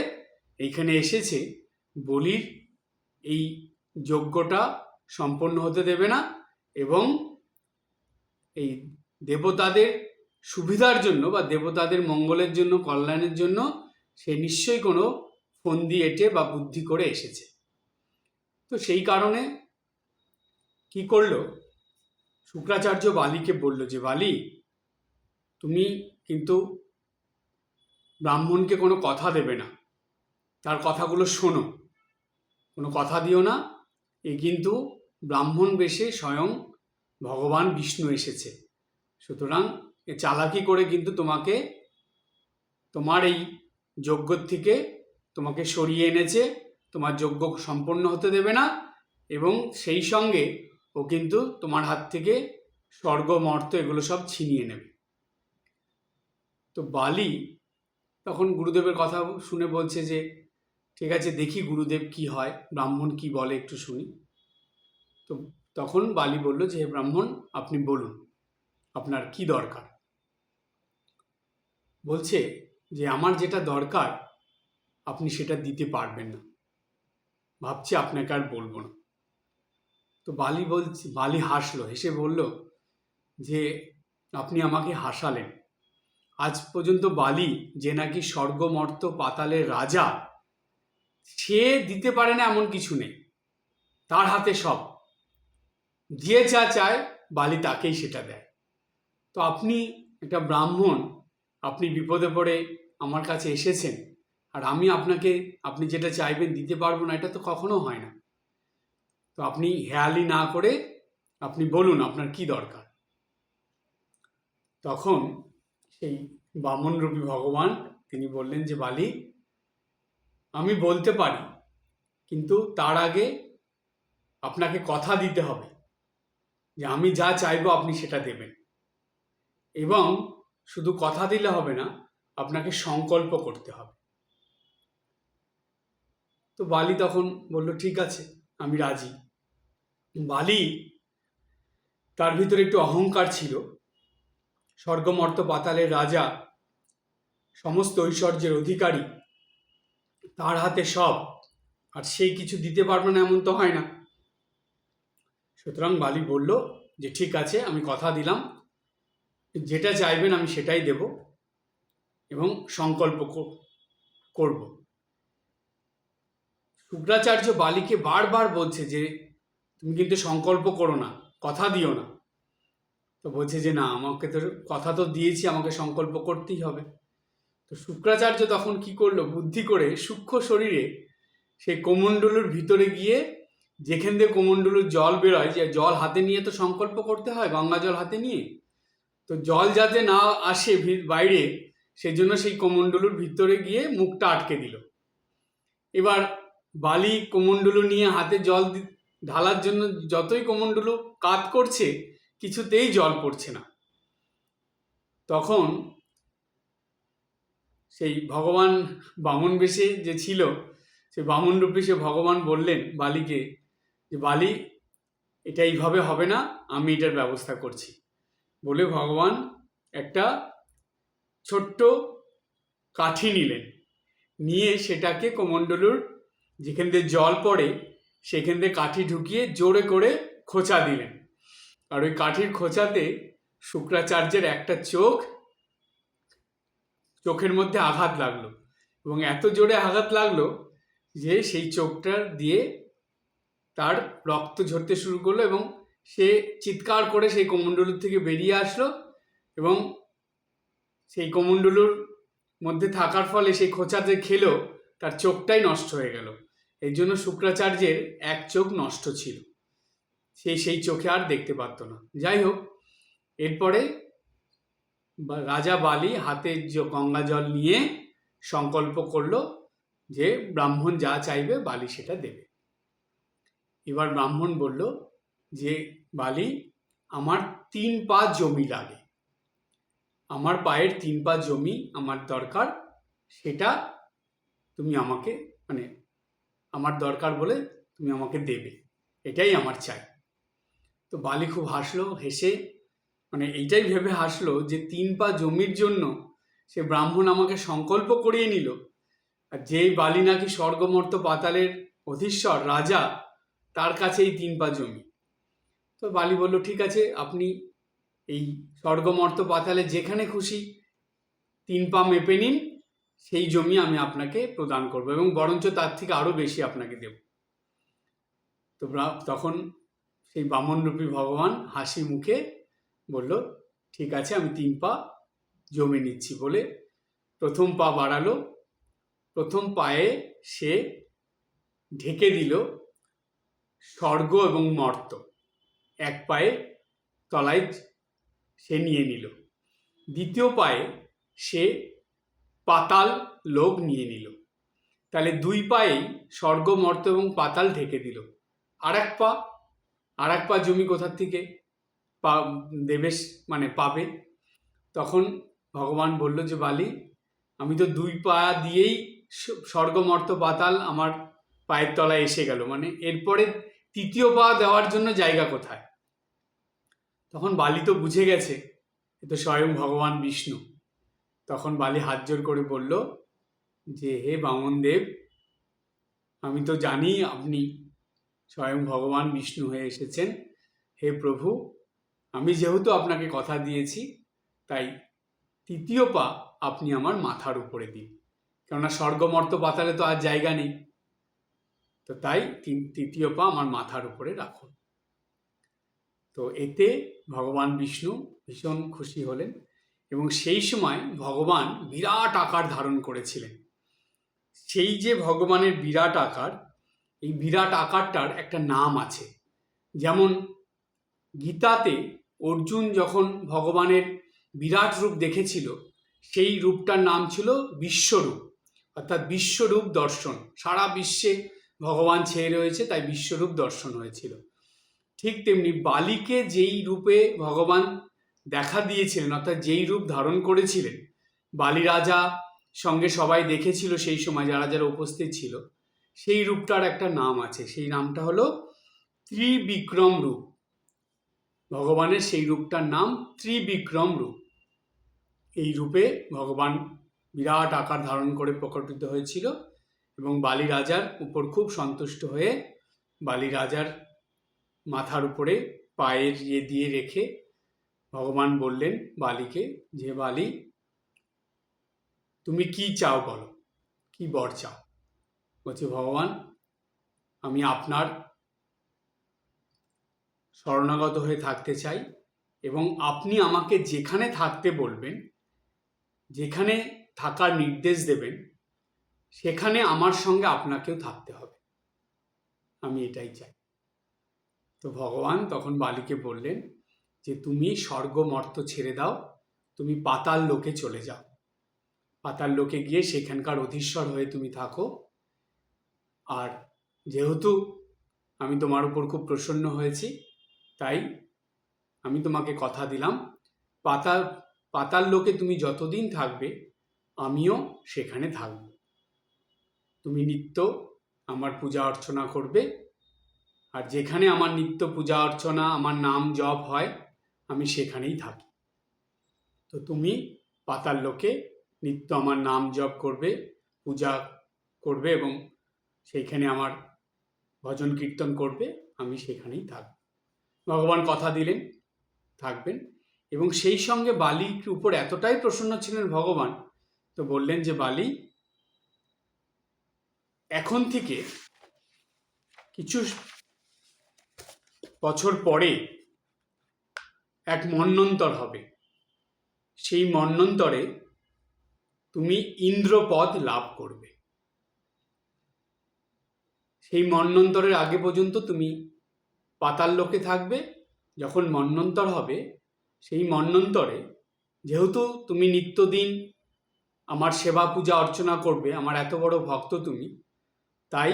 এইখানে এসেছে, বলির এই যজ্ঞটা সম্পন্ন হতে দেবে না, এবং এই দেবতাদের সুবিধার জন্য বা দেবতাদের মঙ্গলের জন্য, কল্যাণের জন্য সে নিশ্চয়ই কোনো ফন্দি এঁটে বা বুদ্ধি করে এসেছে। তো সেই কারণে কি করলো, শুক্রাচার্য বালিকে বলল যে বালি, তুমি কিন্তু ব্রাহ্মণকে কোনো কথা দেবে না, তার কথাগুলো শোনো, কোনো কথা দিও না, এ কিন্তু ব্রাহ্মণ বেশে স্বয়ং ভগবান বিষ্ণু এসেছে, সুতরাং এ চালাকি করে কিন্তু তোমাকে তোমার এই যজ্ঞ থেকে তোমাকে সরিয়ে এনেছে, তোমার যজ্ঞ সম্পন্ন হতে দেবে না, এবং সেই সঙ্গে ও কিন্তু তোমার হাত থেকে স্বর্গ মর্ত এগুলো সব ছিনিয়ে নেবে। তো বালি তখন গুরুদেবের কথা শুনে বলছে যে ঠিক আছে, দেখি গুরুদেব কি হয়, ব্রাহ্মণ কি বলে একটু শুনি। তো তখন বালি বলল যে হে ব্রাহ্মণ, আপনি বলুন আপনার কি দরকার। বলছে যে আমার যেটা দরকার আপনি সেটা দিতে পারবেন না, ভাবছি আপনাকে আর বলবো না। তো বালি হাসলো, হেসে বলল যে আপনি আমাকে হাসালেন, আজ পর্যন্ত বালি, যে নাকি স্বর্গমর্ত পাতালের রাজা, সে দিতে পারে না এমন কিছু নেই, তার হাতে সব, যে যা চায় বালি তাকেই সেটা দেয়। তো আপনি একটা ব্রাহ্মণ, আপনি বিপদে পড়ে আমার কাছে এসেছেন, আর আমি আপনাকে আপনি যেটা চাইবেন দিতে পারবো না, এটা তো কখনো হয় না। তো আপনি হেয়ালি না করে আপনি বলুন আপনার কি দরকার। তখন সেই বামনরূপী ভগবান তিনি বললেন যে বালি, আমি বলতে পারি, কিন্তু তার আগে আপনাকে কথা দিতে হবে যে আমি যা চাইবো আপনি সেটা দেবেন, এবং শুধু কথা দিলে হবে না, আপনাকে সংকল্প করতে হবে। তো বালি তখন বলল ঠিক আছে, আমি রাজি। বালি, তার ভিতরে একটু অহংকার ছিল, স্বর্গমর্ত পাতালের রাজা, সমস্ত ঐশ্বর্যের অধিকারী, তার হাতে সব, আর সেই কিছু দিতে পারবে না এমন তো হয় না। সুতরাং বালি বলল যে ঠিক আছে, আমি কথা দিলাম, যেটা চাইবেন আমি সেটাই দেব এবং সংকল্প করব। শুক্রাচার্য বালিকে বারবার বলছে যে তুমি কিন্তু সংকল্প করো না, কথা দিও না। তো বলছে যে না, আমাকে তো কথা তো দিয়েছি, আমাকে সংকল্প করতেই হবে। তো শুক্রাচার্য তখন কি করলো, বুদ্ধি করে সূক্ষ্ম শরীরে সেই কোমণ্ডলুর ভিতরে গিয়ে, যেখান দিয়ে কোমণ্ডলুর জল বেরোয়, যে জল হাতে নিয়ে তো সংকল্প করতে হয়, গঙ্গা জল হাতে নিয়ে, তো জল যাতে না আসে বাইরে, সেজন্য সেই কোমণ্ডলুর ভিতরে গিয়ে মুখটা আটকে দিল। এবার বালি কোমণ্ডলু নিয়ে হাতে জল ঢালার জন্য যতই কোমণ্ডলু কাত করছে, কিছুতেই জল পড়ছে না। তখন সেই ভগবান বামন বেশে যে ছিল, সে বামন রূপে সে ভগবান বললেন বালিকে যে বালি, এটা এইভাবে হবে না, আমি এটার ব্যবস্থা করছি। বলে ভগবান একটা ছোট্ট কাঠি নিলেন, নিয়ে সেটাকে কোমণ্ডলুর যেখান দিয়ে জল পড়ে সেখান দিয়ে কাঠি ঢুকিয়ে জোরে করে খোঁচা দিলেন। আর ওই কাঠির খোঁচাতে শুক্রাচার্যের একটা চোখের মধ্যে আঘাত লাগলো, এবং এত জোরে আঘাত লাগলো যে সেই চোখটা দিয়ে তার রক্ত ঝরতে শুরু করলো, এবং সে চিৎকার করে সেই কোমণ্ডলুর থেকে বেরিয়ে আসলো, এবং সেই কোমণ্ডলুর মধ্যে থাকার ফলে সেই খোঁচাতে খেলো, তার চোখটাই নষ্ট হয়ে গেল। এই জন্য শুক্রাচার্যের এক চোখ নষ্ট ছিল, সেই চোখে আর দেখতে পারতো না। যাই হোক, এরপরে রাজা বালি হাতে গঙ্গা জল নিয়ে সংকল্প করলো যে ব্রাহ্মণ যা চাইবে বালি সেটা দেবে। এবার ব্রাহ্মণ বলল যে বালি, আমার 3 পা জমি লাগে, আমার পায়ের 3 পা জমি আমার দরকার, সেটা তুমি আমাকে, মানে আমার দরকার বলে তুমি আমাকে দেবে, এটাই আমার চাই। তো বালি খুব হাসলো, হেসে মানে এইটাই ভেবে হাসলো যে 3 পা জমির জন্য সে ব্রাহ্মণ আমাকে সংকল্প করিয়ে নিল, আর যেই বালি নাকি স্বর্গমর্ত পাতালের অধীশ্বর রাজা, তার কাছে এই 3 পা জমি। তো বালি বলল ঠিক আছে, আপনি এই স্বর্গমর্ত পাতালে যেখানে খুশি 3 পা মেপে নিন, সেই জমি আমি আপনাকে প্রদান করব, এবং বরঞ্চ তার থেকে আরো বেশি আপনাকে দেব। তো তখন সেই বামনরূপী ভগবান হাসি মুখে বলল ঠিক আছে, আমি 3 পা জমি নিচ্ছি বলে প্রথম পা বাড়ালো। প্রথম পায়ে সে ঢেকে দিল স্বর্গ এবং মর্ত, এক পায়ে তলায় সে নিয়ে নিল। দ্বিতীয় পায়ে সে পাতাল লোক নিয়ে নিল। তাহলে 2 পায়েই স্বর্গ মর্ত এবং পাতাল ঢেকে দিল। আর এক পা জমি কোথার থেকে দেবে, মানে পাবে? তখন ভগবান বলল যে বালি, আমি তো 2 পা দিয়েই স্বর্গ মর্ত পাতাল আমার পায়ের তলায় এসে গেল, মানে এরপরে 3য় পা দেওয়ার জন্য জায়গা কোথায়? তখন বালি তো বুঝে গেছে এ তো স্বয়ং ভগবান বিষ্ণু। তখন বালি হাত জোর করে বলল যে হে বামনদেব, আমি তো জানি আপনি স্বয়ং ভগবান বিষ্ণু হয়ে এসেছেন। হে প্রভু, আমি যেহেতু আপনাকে কথা দিয়েছি, তাই 3য় পা আপনি আমার মাথার উপরে দিন, কেননা স্বর্গমর্ত পাতালে তো আর জায়গা নেই, তো তাই 3য় পা আমার মাথার উপরে রাখুন। তো এতে ভগবান বিষ্ণু ভীষণ খুশি হলেন, এবং সেই সময় ভগবান বিরাট আকার ধারণ করেছিলেন। সেই যে ভগবানের বিরাট আকার, এই বিরাট আকারটার একটা নাম আছে। যেমন গীতাতে অর্জুন যখন ভগবানের বিরাট রূপ দেখেছিল, সেই রূপটার নাম ছিল বিশ্বরূপ, অর্থাৎ বিশ্বরূপ দর্শন। সারা বিশ্বে ভগবান ছেয়ে রয়েছে, তাই বিশ্বরূপ দর্শন হয়েছিল। ঠিক তেমনি বালিকে যেই রূপে ভগবান দেখা দিয়েছিলেন, অর্থাৎ যেই রূপ ধারণ করেছিলেন, বালি রাজা সঙ্গে সবাই দেখেছিল সেই সময় যারা যারা উপস্থিত ছিল, সেই রূপটার একটা নাম আছে। সেই নামটা হলো ত্রিবিক্রম রূপ। ভগবানের সেই রূপটার নাম ত্রিবিক্রম রূপ। এই রূপে ভগবান বিরাট আকার ধারণ করে প্রকটিত হয়েছিল এবং বালি রাজার উপর খুব সন্তুষ্ট হয়ে বালি রাজার মাথার উপরে পায়ের দিয়ে রেখে ভগবান বললেন বালিকে যে, বালি, তুমি কি চাও বলো, কি বর চাও? বলছে, ভগবান, আমি আপনার শরণাগত হয়ে থাকতে চাই এবং আপনি আমাকে যেখানে থাকতে বলবেন, যেখানে থাকার নির্দেশ দেবেন, সেখানে আমার সঙ্গে আপনাকেও থাকতে হবে, আমি এটাই চাই। তো ভগবান তখন বালিকে বললেন যে, তুমি স্বর্গ মর্ত ছেড়ে দাও, তুমি পাতাল লোকে চলে যাও। পাতাল লোকে গিয়ে সেখানকার অধীশ্বর হয়ে তুমি থাকো। আর যেহেতু আমি তোমার উপর খুব প্রসন্ন হয়েছি, তাই আমি তোমাকে কথা দিলাম, পাতাল লোকে তুমি যতদিন থাকবে আমিও সেখানে থাকব। তুমি নিত্য আমার পূজা অর্চনা করবে, আর যেখানে আমার নিত্য পূজা অর্চনা, আমার নাম জপ হয়, আমি সেখানেই থাকি। তো তুমি পাতাল লোকে নিত্য আমার নাম জপ করবে, পূজা করবে এবং সেইখানে আমার ভজন কীর্তন করবে, আমি সেখানেই থাকব। ভগবান কথা দিলেন থাকবেন এবং সেই সঙ্গে বালির উপর এতটাই প্রসন্ন ছিলেন ভগবান, তো বললেন যে, বালি, এখন থেকে কিছু বছর পরে এক মন্বন্তর হবে, সেই মন্বন্তরে তুমি ইন্দ্রপদ লাভ করবে। সেই মন্বন্তরের আগে পর্যন্ত তুমি পাতাল লোকে থাকবে। যখন মন্বন্তর হবে, সেই মন্বন্তরে যেহেতু তুমি নিত্যদিন আমার সেবা পূজা অর্চনা করবে, আমার এত বড় ভক্ত তুমি, তাই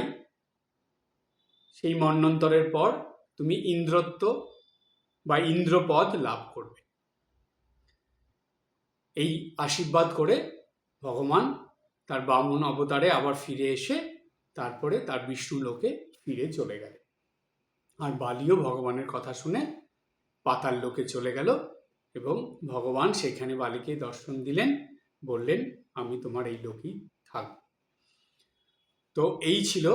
সেই মন্বন্তরের পর তুমি ইন্দ্রত্ব বা ইন্দ্রপদ লাভ করবে। এই আশীর্বাদ করে ভগবান তার বামন অবতারে আবার ফিরে এসে তারপরে তার বিষ্ণু লোকে ফিরে চলে গেল। আর বালিও ভগবানের কথা শুনে পাতাল লোকে চলে গেল এবং ভগবান সেখানে বালিকে দর্শন দিলেন, বললেন, আমি তোমার এই লোকেই থাকব। তো এই ছিল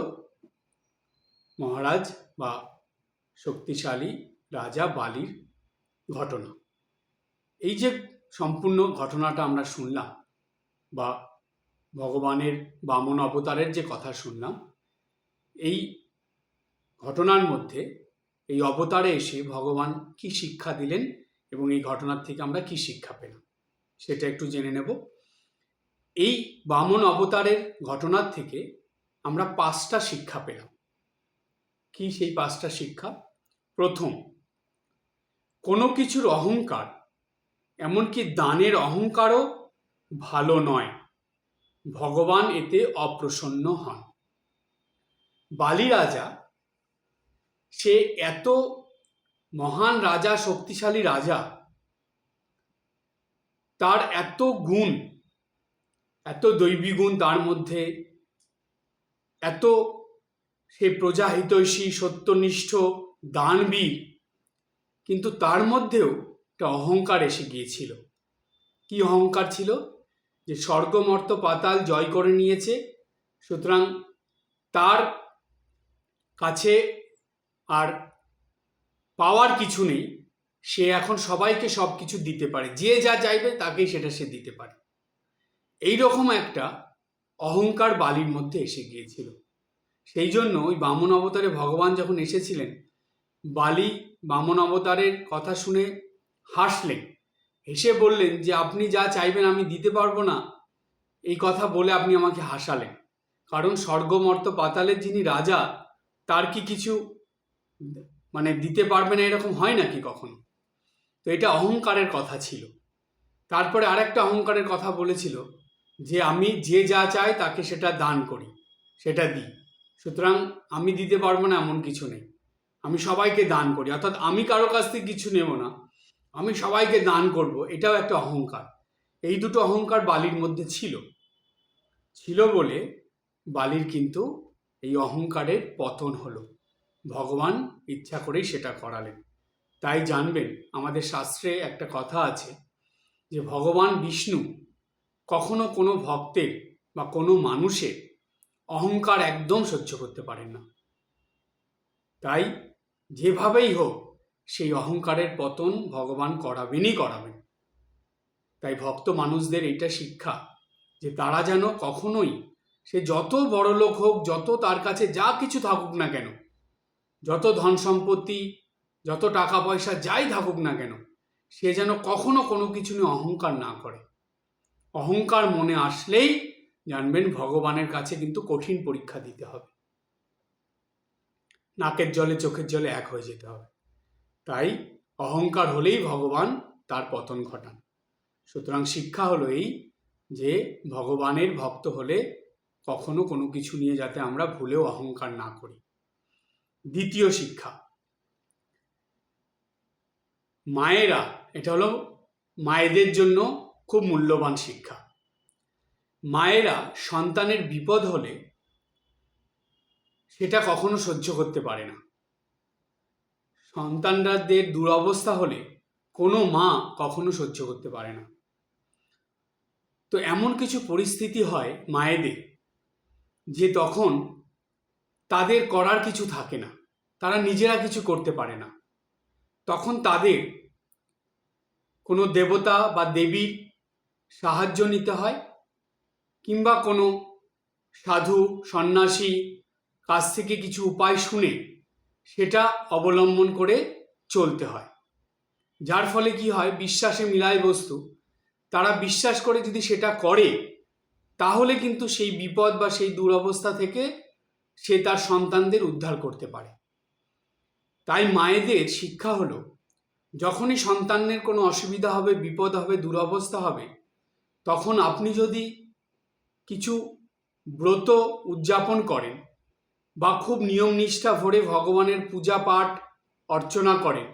মহারাজ বা শক্তিশালী রাজা বালির ঘটনা। এই যে সম্পূর্ণ ঘটনাটা আমরা শুনলাম, বা ভগবানের বামন অবতারের যে কথা শুনলাম, এই ঘটনার মধ্যে এই অবতারে এসে ভগবান কি শিক্ষা দিলেন এবং এই ঘটনার থেকে আমরা কি শিক্ষা পেলাম সেটা একটু জেনে নেব। এই বামন অবতারের ঘটনার থেকে আমরা 5টা শিক্ষা পেলাম। কি সেই 5টা শিক্ষা? প্রথম, কোনো কিছুর অহংকার, এমনকি দানের অহংকারও ভালো নয়, ভগবান এতে অপ্রসন্ন হন। বালি রাজা, সে এত মহান রাজা, শক্তিশালী রাজা, তার এত গুণ, এত দৈবী গুণ তার মধ্যে, এত সে প্রজাহিতৈষী, সত্যনিষ্ঠ, দানবীর, কিন্তু তার মধ্যেও একটা অহংকার এসে গিয়েছিল। কি অহংকার ছিল? যে স্বর্গমর্ত পাতাল জয় করে নিয়েছে, সুতরাং তার কাছে আর পাওয়ার কিছু নেই, সে এখন সবাইকে সব কিছু দিতে পারে, যে যা চাইবে তাকেই সেটা সে দিতে পারে। এইরকম একটা অহংকার বালির মধ্যে এসে গিয়েছিল। সেই জন্য ওই বামন অবতারে ভগবান যখন এসেছিলেন, বালি বামন অবতারের কথা শুনে হাসলেন, হেসে বললেন যে, আপনি যা চাইবেন আমি দিতে পারবো না, এই কথা বলে আপনি আমাকে হাসালেন। কারণ স্বর্গমর্ত পাতালের যিনি রাজা, তার কি কিছু দিতে পারবে না এরকম হয় নাকি কখনো? তো এটা অহংকারের কথা ছিল। তারপরে আরেকটা অহংকারের কথা বলেছিল যে, আমি যে যা চাই তাকে সেটা দান করি, সেটা দিই, সুতরাং আমি দিতে পারবো না এমন কিছু নেই, আমি সবাইকে দান করি, অর্থাৎ আমি কারো কাছ থেকে কিছু নেব না, আমি সবাইকে দান করব, এটাও একটা অহংকার। এই দুটো অহংকার বালির মধ্যে ছিল বলে বালির কিন্তু এই অহংকারের পতন হলো। ভগবান ইচ্ছা করেই সেটা করালেন। তাই জানবেন, আমাদের শাস্ত্রে একটা কথা আছে যে ভগবান বিষ্ণু কখনো কোনো ভক্তের বা কোনো মানুষের অহংকার একদম সহ্য করতে পারেন না। তাই যেভাবেই হোক সেই অহংকারের পতন ভগবান করাবেনই করাবেন। তাই ভক্ত মানুষদের এটা শিক্ষা যে তারা যেন কখনোই, সে যত বড় লোক হোক, যত তার কাছে যা কিছু থাকুক না কেন, যত ধন সম্পত্তি, যত টাকা পয়সা যাই থাকুক না কেন, সে যেন কখনো কোনো কিছু নিয়ে অহংকার না করে। অহংকার মনে আসলেই জানবেন ভগবানের কাছে কিন্তু কঠিন পরীক্ষা দিতে হবে, নাকের জলে চোখের জলে এক হয়ে যেতে হবে। তাই অহংকার হলেই ভগবান তার পতন ঘটান। সুতরাং শিক্ষা হলো এই যে ভগবানের ভক্ত হলে কখনো কোনো কিছু নিয়ে যাতে আমরা ভুলেও অহংকার না করি। দ্বিতীয় শিক্ষা, মায়েরা, এটা হলো মায়েদের জন্য খুব মূল্যবান শিক্ষা। মায়েরা সন্তানের বিপদ হলে সেটা কখনো সহ্য করতে পারে না। সন্তানদের দুরবস্থা হলে কোনো মা কখনো সহ্য করতে পারে না। তো এমন কিছু পরিস্থিতি হয় মায়েদের যে তখন তাদের করার কিছু থাকে না, তারা নিজেরা কিছু করতে পারে না। তখন তাদের কোনো দেবতা বা দেবীর সাহায্য নিতে হয়, কিংবা কোনো সাধু সন্ন্যাসী কাছ থেকে কিছু উপায় শুনে সেটা অবলম্বন করে চলতে হয়। যার ফলে কি হয়, বিশ্বাসে মিলায় বস্তু, তারা বিশ্বাস করে যদি সেটা করে তাহলে কিন্তু সেই বিপদ বা সেই দুরবস্থা থেকে সে তার সন্তানদের উদ্ধার করতে পারে। তাই মায়েদের শিক্ষা হলো, যখনই সন্তানের কোনো অসুবিধা হবে, বিপদ হবে, দুরবস্থা হবে, তখন আপনি যদি কিছু ব্রত উদযাপন করেন বা খুব নিয়ম নিষ্ঠা ভরে ভগবানের পূজা পাঠ অর্চনা করেন,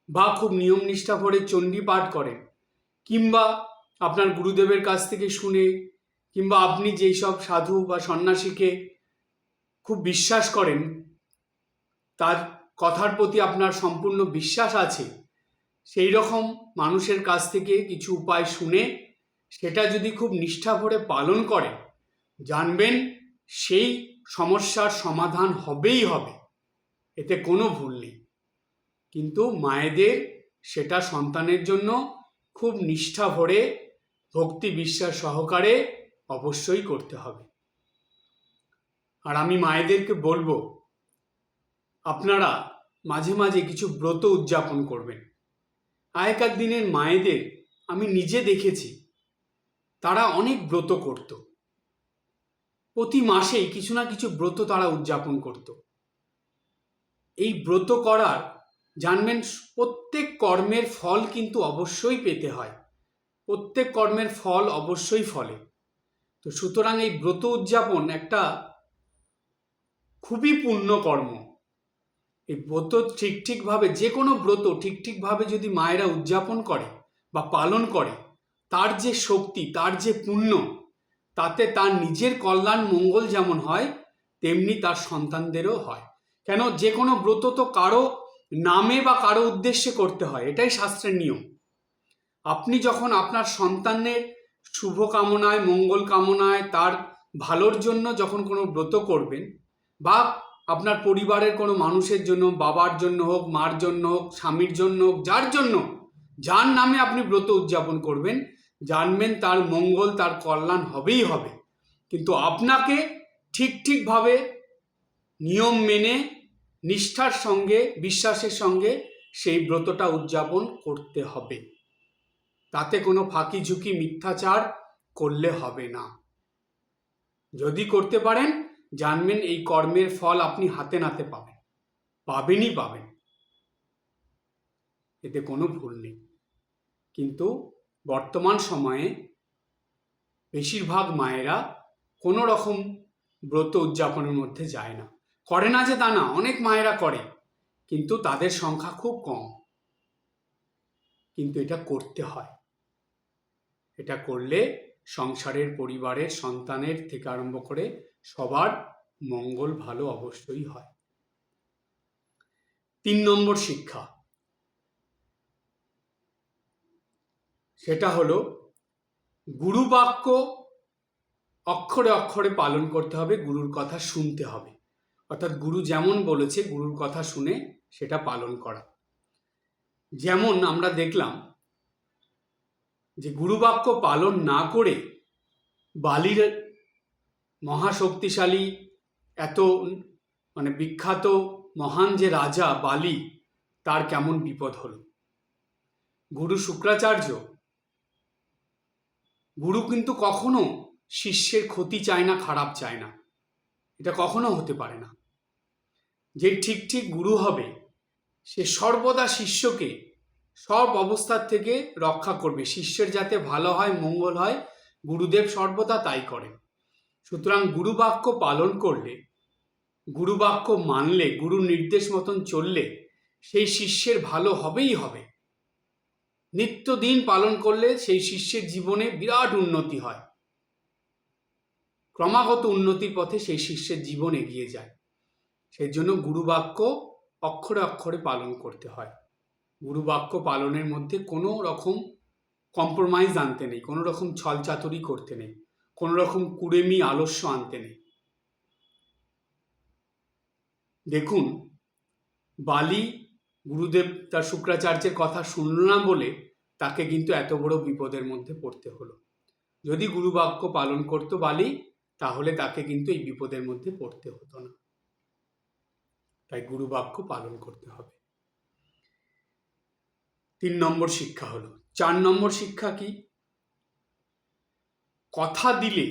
বা খুব নিয়ম নিষ্ঠা ভরে চণ্ডী পাঠ করেন, কিংবা আপনার গুরুদেবের কাছ থেকে শুনে, কিংবা আপনি যেই সব সাধু বা সন্ন্যাসীকে খুব বিশ্বাস করেন, তার কথার প্রতি আপনার সম্পূর্ণ বিশ্বাস আছে, সেই রকম মানুষের কাছ থেকে কিছু উপায় শুনে সেটা যদি খুব নিষ্ঠা ভরে পালন করেন, জানবেন সেই সমস্যার সমাধান হবেই হবে, এতে কোনো ভুল নেই। কিন্তু মায়েদের সেটা সন্তানের জন্য খুব নিষ্ঠা ভরে ভক্তি বিশ্বাস সহকারে অবশ্যই করতে হবে। আর আমি মায়েদেরকে বলবো, আপনারা মাঝে মাঝে কিছু ব্রত উদযাপন করবেন। আগেকার দিনের মায়েদের আমি নিজে দেখেছি, তারা অনেক ব্রত করত, প্রতি মাসেই কিছু না কিছু ব্রত তারা উদযাপন করত। এই ব্রত করার জানবেন প্রত্যেক কর্মের ফল কিন্তু অবশ্যই পেতে হয়, প্রত্যেক কর্মের ফল অবশ্যই ফলে। তো সুতরাং এই ব্রত উদযাপন একটা খুবই পুণ্য কর্ম। এই ব্রত ঠিকভাবে, যে কোনো ব্রত ঠিকভাবে যদি মায়েরা উদযাপন করে বা পালন করে, তার যে শক্তি, তার যে পুণ্য, তাতে তার নিজের কল্যাণ মঙ্গল যেমন হয়, তেমনি তার সন্তানদেরও হয়। কেন, যে কোনো ব্রত তো কারো নামে বা কারো উদ্দেশ্যে করতে হয়, এটাই শাস্ত্রের নিয়ম। আপনি যখন আপনার সন্তানের শুভ কামনায়, মঙ্গল কামনায়, তার ভালোর জন্য যখন কোনো ব্রত করবেন, বা আপনার পরিবারের কোনো মানুষের জন্য, বাবার জন্য হোক, মার জন্য হোক, স্বামীর জন্য হোক, যার জন্য, যার নামে আপনি ব্রত উদযাপন করবেন, জানবেন তার মঙ্গল, তার কল্যাণ হবেই হবে। কিন্তু আপনাকে ঠিকভাবে নিয়ম মেনে নিষ্ঠার সঙ্গে, বিশ্বাসের সঙ্গে সেই ব্রতটা উদযাপন করতে হবে। তাতে কোনো ফাঁকি ঝুঁকি মিথ্যাচার করলে হবে না। যদি করতে পারেন, জানবেন এই কর্মের ফল আপনি হাতে নাতে পাবেনই পাবেন, এতে কোনো ভুল নেই। কিন্তু বর্তমান সময়ে বেশিরভাগ মায়েরা কোনো রকম ব্রত উদযাপনের মধ্যে যায় না। করে না যে তা না, অনেক মায়েরা করে, কিন্তু তাদের সংখ্যা খুব কম। কিন্তু এটা করতে হয়। এটা করলে সংসারের, পরিবারের, সন্তানের থেকে আরম্ভ করে সবার মঙ্গল ভালো অবশ্যই হয়। 3 নম্বর শিক্ষা, সেটা হলো গুরু বাক্য অক্ষরে অক্ষরে পালন করতে হবে, গুরুর কথা শুনতে হবে। অর্থাৎ গুরু যেমন বলেছে গুরুর কথা শুনে সেটা পালন করা। যেমন আমরা দেখলাম যে গুরু বাক্য পালন না করে বালির মহাশক্তিশালী, এত বিখ্যাত মহান যে রাজা বালি, তার কেমন বিপদ হলো। গুরু শুক্রাচার্য, গুরু কিন্তু কখনো শিষ্যের ক্ষতি চায় না, খারাপ চায় না, এটা কখনো হতে পারে না। যে ঠিক ঠিক গুরু হবে সে সর্বদা শিষ্যকে সব অবস্থার থেকে রক্ষা করবে, শিষ্যের যাতে ভালো হয়, মঙ্গল হয়, গুরুদেব সর্বদা তাই করেন। সুতরাং গুরু বাক্য পালন করলে, গুরু বাক্য মানলে, গুরুর নির্দেশ মতন চললে সেই শিষ্যের ভালো হবেই হবে। নিত্যদিন পালন করলে সেই শিষ্যের জীবনে বিরাট উন্নতি হয়, ক্রমাগত উন্নতির পথে সেই শিষ্যের জীবন এগিয়ে যায়। সেই জন্য গুরু বাক্য অক্ষরে অক্ষরে পালন করতে হয়। গুরু বাক্য পালনের মধ্যে কোনো রকম কম্প্রোমাইজ আনতে নেই, কোনো রকম ছলচাতুরি করতে নেই, কোনো রকম কুড়েমি আলস্য আনতে নেই। দেখুন, বালি গুরুদেব তার শুক্রাচার্যের কথা শুনল না বলে তাকে কিন্তু এত বড় বিপদের মধ্যে পড়তে হলো। যদি গুরু বাক্য পালন করতো বালি, তাহলে তাকে কিন্তু এই বিপদের মধ্যে পড়তে হতো না। তাই গুরু বাক্য পালন করতে হবে। 3 নম্বর শিক্ষা হলো। 4 নম্বর শিক্ষা কি? কথা দিলে,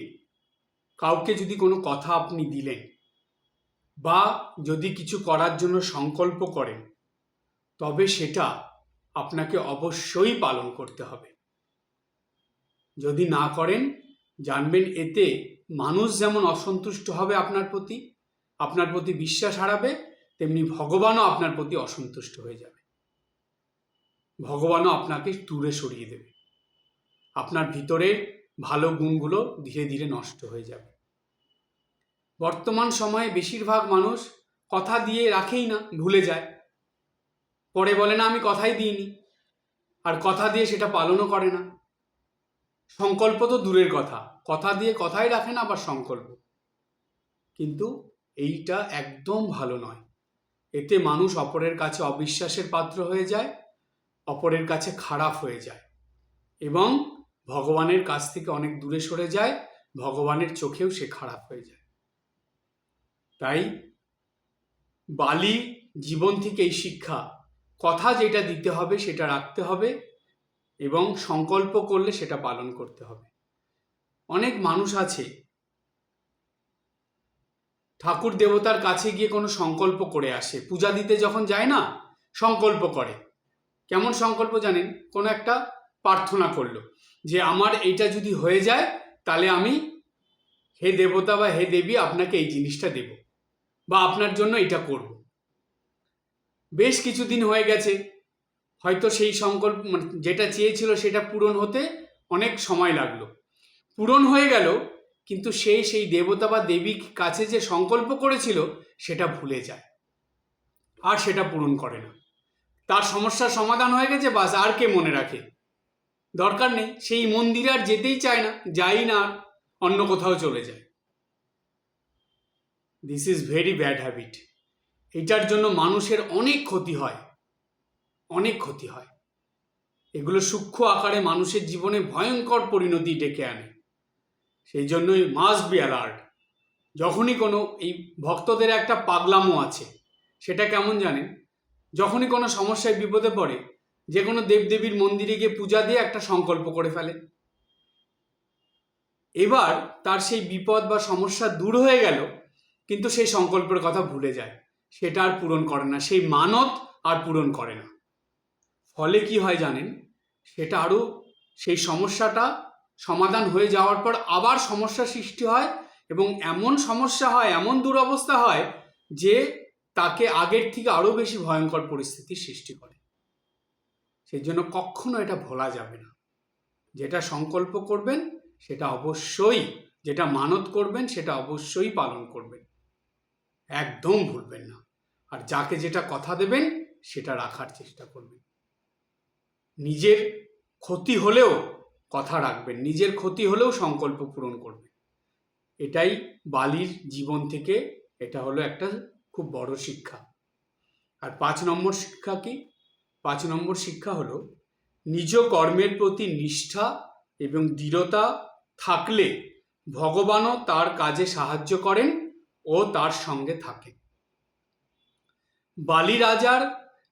কাউকে যদি কোনো কথা আপনি দিলেন বা যদি কিছু করার জন্য সংকল্প করেন, তবে সেটা আপনাকে অবশ্যই পালন করতে হবে। যদি না করেন, জানবেন এতে মানুষ যেমন অসন্তুষ্ট হবে আপনার প্রতি বিশ্বাস হারাবে, তেমনি ভগবানও আপনার প্রতি অসন্তুষ্ট হয়ে যাবে। ভগবানও আপনাকে দূরে সরিয়ে দেবে। আপনার ভিতরের ভালো গুণগুলো ধীরে ধীরে নষ্ট হয়ে যাবে। বর্তমান সময়ে বেশিরভাগ মানুষ কথা দিয়ে রাখেই না, ভুলে যায়, পরে বলে না আমি কথাই দিইনি, আর কথা দিয়ে সেটা পালনও করে না। সংকল্প তো দূরের কথা, কথা দিয়ে কথাই রাখে না, আবার সংকল্প। কিন্তু এইটা একদম ভালো নয়। এতে মানুষ অপরের কাছে অবিশ্বাসের পাত্র হয়ে যায়, অপরের কাছে খারাপ হয়ে যায় এবং ভগবানের কাছ থেকে অনেক দূরে সরে যায়, ভগবানের চোখেও সে খারাপ হয়ে যায়। তাই বালি জীবন থেকে এই শিক্ষা, কথা যেটা দিতে হবে সেটা রাখতে হবে এবং সংকল্প করলে সেটা পালন করতে হবে। অনেক মানুষ আছে ঠাকুর দেবতার কাছে গিয়ে কোনো সংকল্প করে আসে, পূজা দিতে যখন যায় না সংকল্প করে। কেমন সংকল্প জানেন? কোনো একটা প্রার্থনা করলো যে আমার এইটা যদি হয়ে যায় তাহলে আমি হে দেবতা বা হে দেবী আপনাকে এই জিনিসটা দেব বা আপনার জন্য এটা করব। বেশ কিছুদিন হয়ে গেছে, হয়তো সেই সংকল্প যেটা চেয়েছিল সেটা পূরণ হতে অনেক সময় লাগলো, পূরণ হয়ে গেল, কিন্তু সেই দেবতা বা দেবীর কাছে যে সংকল্প করেছিল সেটা ভুলে যায়, আর সেটা পূরণ করে না। তার সমস্যার সমাধান হয়ে গেছে, বাস, আর কে মনে রাখে? দরকার নেই, সেই মন্দিরে আর যেতেই চায় না, যাই না, আর অন্য কোথাও চলে যায়। This is very bad habit. এটার জন্য মানুষের অনেক ক্ষতি হয়, অনেক ক্ষতি হয়। এগুলো সূক্ষ্ম আকারে মানুষের জীবনে ভয়ঙ্কর পরিণতি ডেকে আনে। সেই জন্যই মাস্ট বি অ্যালার্ট। যখনই কোনো, এই ভক্তদের একটা পাগলামো আছে, সেটা কেমন জানেন? যখনই কোনো সমস্যায় বিপদে পড়ে, যে কোনো দেবদেবীর মন্দিরে গিয়ে পূজা দিয়ে একটা সংকল্প করে ফেলে। এবার তার সেই বিপদ বা সমস্যা দূর হয়ে গেল, কিন্তু সেই সংকল্পের কথা ভুলে যায়, সেটা আর পূরণ করে না, সেই মানত আর পূরণ করে না। ফলে কি হয় জানেন? সেটা আরও, সেই সমস্যাটা সমাধান হয়ে যাওয়ার পর আবার সমস্যা সৃষ্টি হয় এবং এমন সমস্যা হয়, এমন দুরবস্থা হয় যে তাকে আগের থেকে আরো বেশি ভয়ঙ্কর পরিস্থিতির সৃষ্টি করে। সেই জন্য কখনো এটা ভোলা যাবে না। যেটা সংকল্প করবেন সেটা অবশ্যই, যেটা মানত করবেন সেটা অবশ্যই পালন করবেন, একদম ভুলবেন না। আর যাকে যেটা কথা দেবেন সেটা রাখার চেষ্টা করবেন। নিজের ক্ষতি হলেও কথা রাখবেন, নিজের ক্ষতি হলেও সংকল্প পূরণ করবেন। এটাই বালির জীবন থেকে এটা হলো একটা খুব বড় শিক্ষা। আর 5 নম্বর শিক্ষা কি? 5 নম্বর শিক্ষা হলো নিজ কর্মের প্রতি নিষ্ঠা এবং দৃঢ়তা থাকলে ভগবানও তার কাজে সাহায্য করেন ও তার সঙ্গে থাকেন। বালি রাজার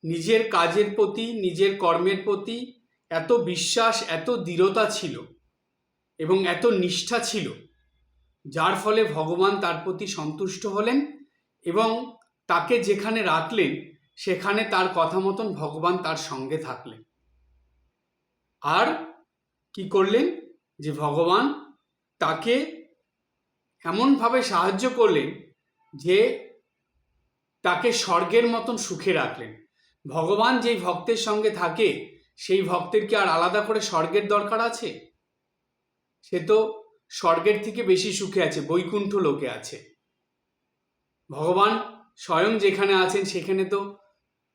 নিজের কাজের প্রতি, নিজের কর্মের প্রতি এত বিশ্বাস, এত দৃঢ়তা ছিল এবং এত নিষ্ঠা ছিল, যার ফলে ভগবান তার প্রতি সন্তুষ্ট হলেন এবং তাকে যেখানে রাখলেন সেখানে তার কথা মতন ভগবান তার সঙ্গে থাকলেন। আর কি করলেন? যে ভগবান তাকে এমনভাবে সাহায্য করলেন যে তাকে স্বর্গের মতন সুখে রাখলেন। ভগবান যেই ভক্তের সঙ্গে থাকে সেই ভক্তের কি আর আলাদা করে স্বর্গের দরকার আছে? সে তো স্বর্গের থেকে বেশি সুখে আছে, বৈকুণ্ঠ লোকে আছে। ভগবান স্বয়ং যেখানে আছেন সেখানে তো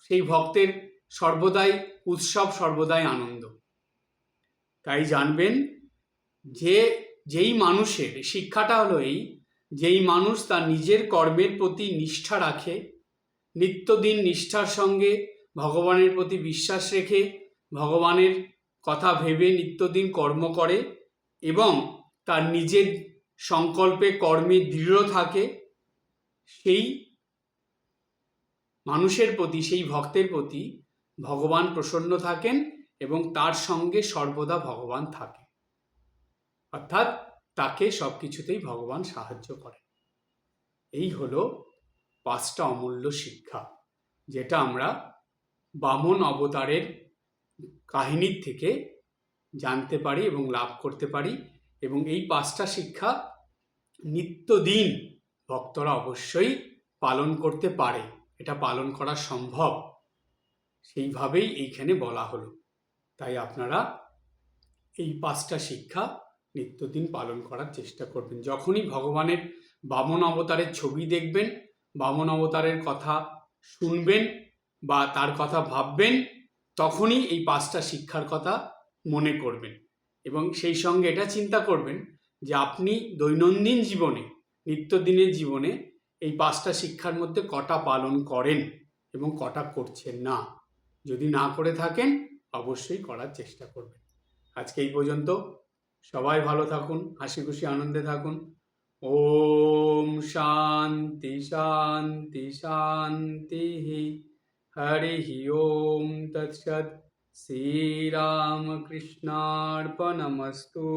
সেই ভক্তের সর্বদাই উৎসব, সর্বদাই আনন্দ। তাই জানবেন যে যেই মানুষের শিক্ষাটা হলো এই, যেই মানুষ তার নিজের কর্মের প্রতি নিষ্ঠা রাখে, নিত্যদিন নিষ্ঠার সঙ্গে ভগবানের প্রতি বিশ্বাস রেখে ভগবানের কথা ভেবে নিত্যদিন কর্ম করে এবং তার নিজের সংকল্পে কর্মে দৃঢ় থাকে, সেই মানুষের প্রতি, সেই ভক্তের প্রতি ভগবান প্রসন্ন থাকেন এবং তার সঙ্গে সর্বদা ভগবান থাকে। অর্থাৎ তাকে সব কিছুতেই ভগবান সাহায্য করে। এই হলো 5টা অমূল্য শিক্ষা, যেটা আমরা বামন অবতারের কাহিনীর থেকে জানতে পারি এবং লাভ করতে পারি। এবং এই 5টা শিক্ষা নিত্যদিন ভক্তরা অবশ্যই পালন করতে পারে, এটা পালন করা সম্ভব, সেইভাবেই এইখানে বলা হলো। তাই আপনারা এই 5টা শিক্ষা নিত্যদিন পালন করার চেষ্টা করবেন। যখনই ভগবানের বামন অবতারের ছবি দেখবেন, বামন অবতারের কথা শুনবেন বা তার কথা ভাববেন, তখনই এই 5টা শিক্ষার কথা মনে করবেন এবং সেই সঙ্গে এটা চিন্তা করবেন যে আপনি দৈনন্দিন জীবনে, নিত্যদিনের জীবনে এই 5টা শিক্ষার মধ্যে কটা পালন করেন এবং কটা করছেন না। যদি না করে থাকেন অবশ্যই করার চেষ্টা করবেন। আজকে এই পর্যন্ত। সবাই ভালো থাকুন, হাসি খুশি আনন্দে থাকুন। ওম শান্তি শান্তি শান্তি। হরি ওম তৎসৎ। শ্রীরামকৃষ্ণার্পণমস্তু।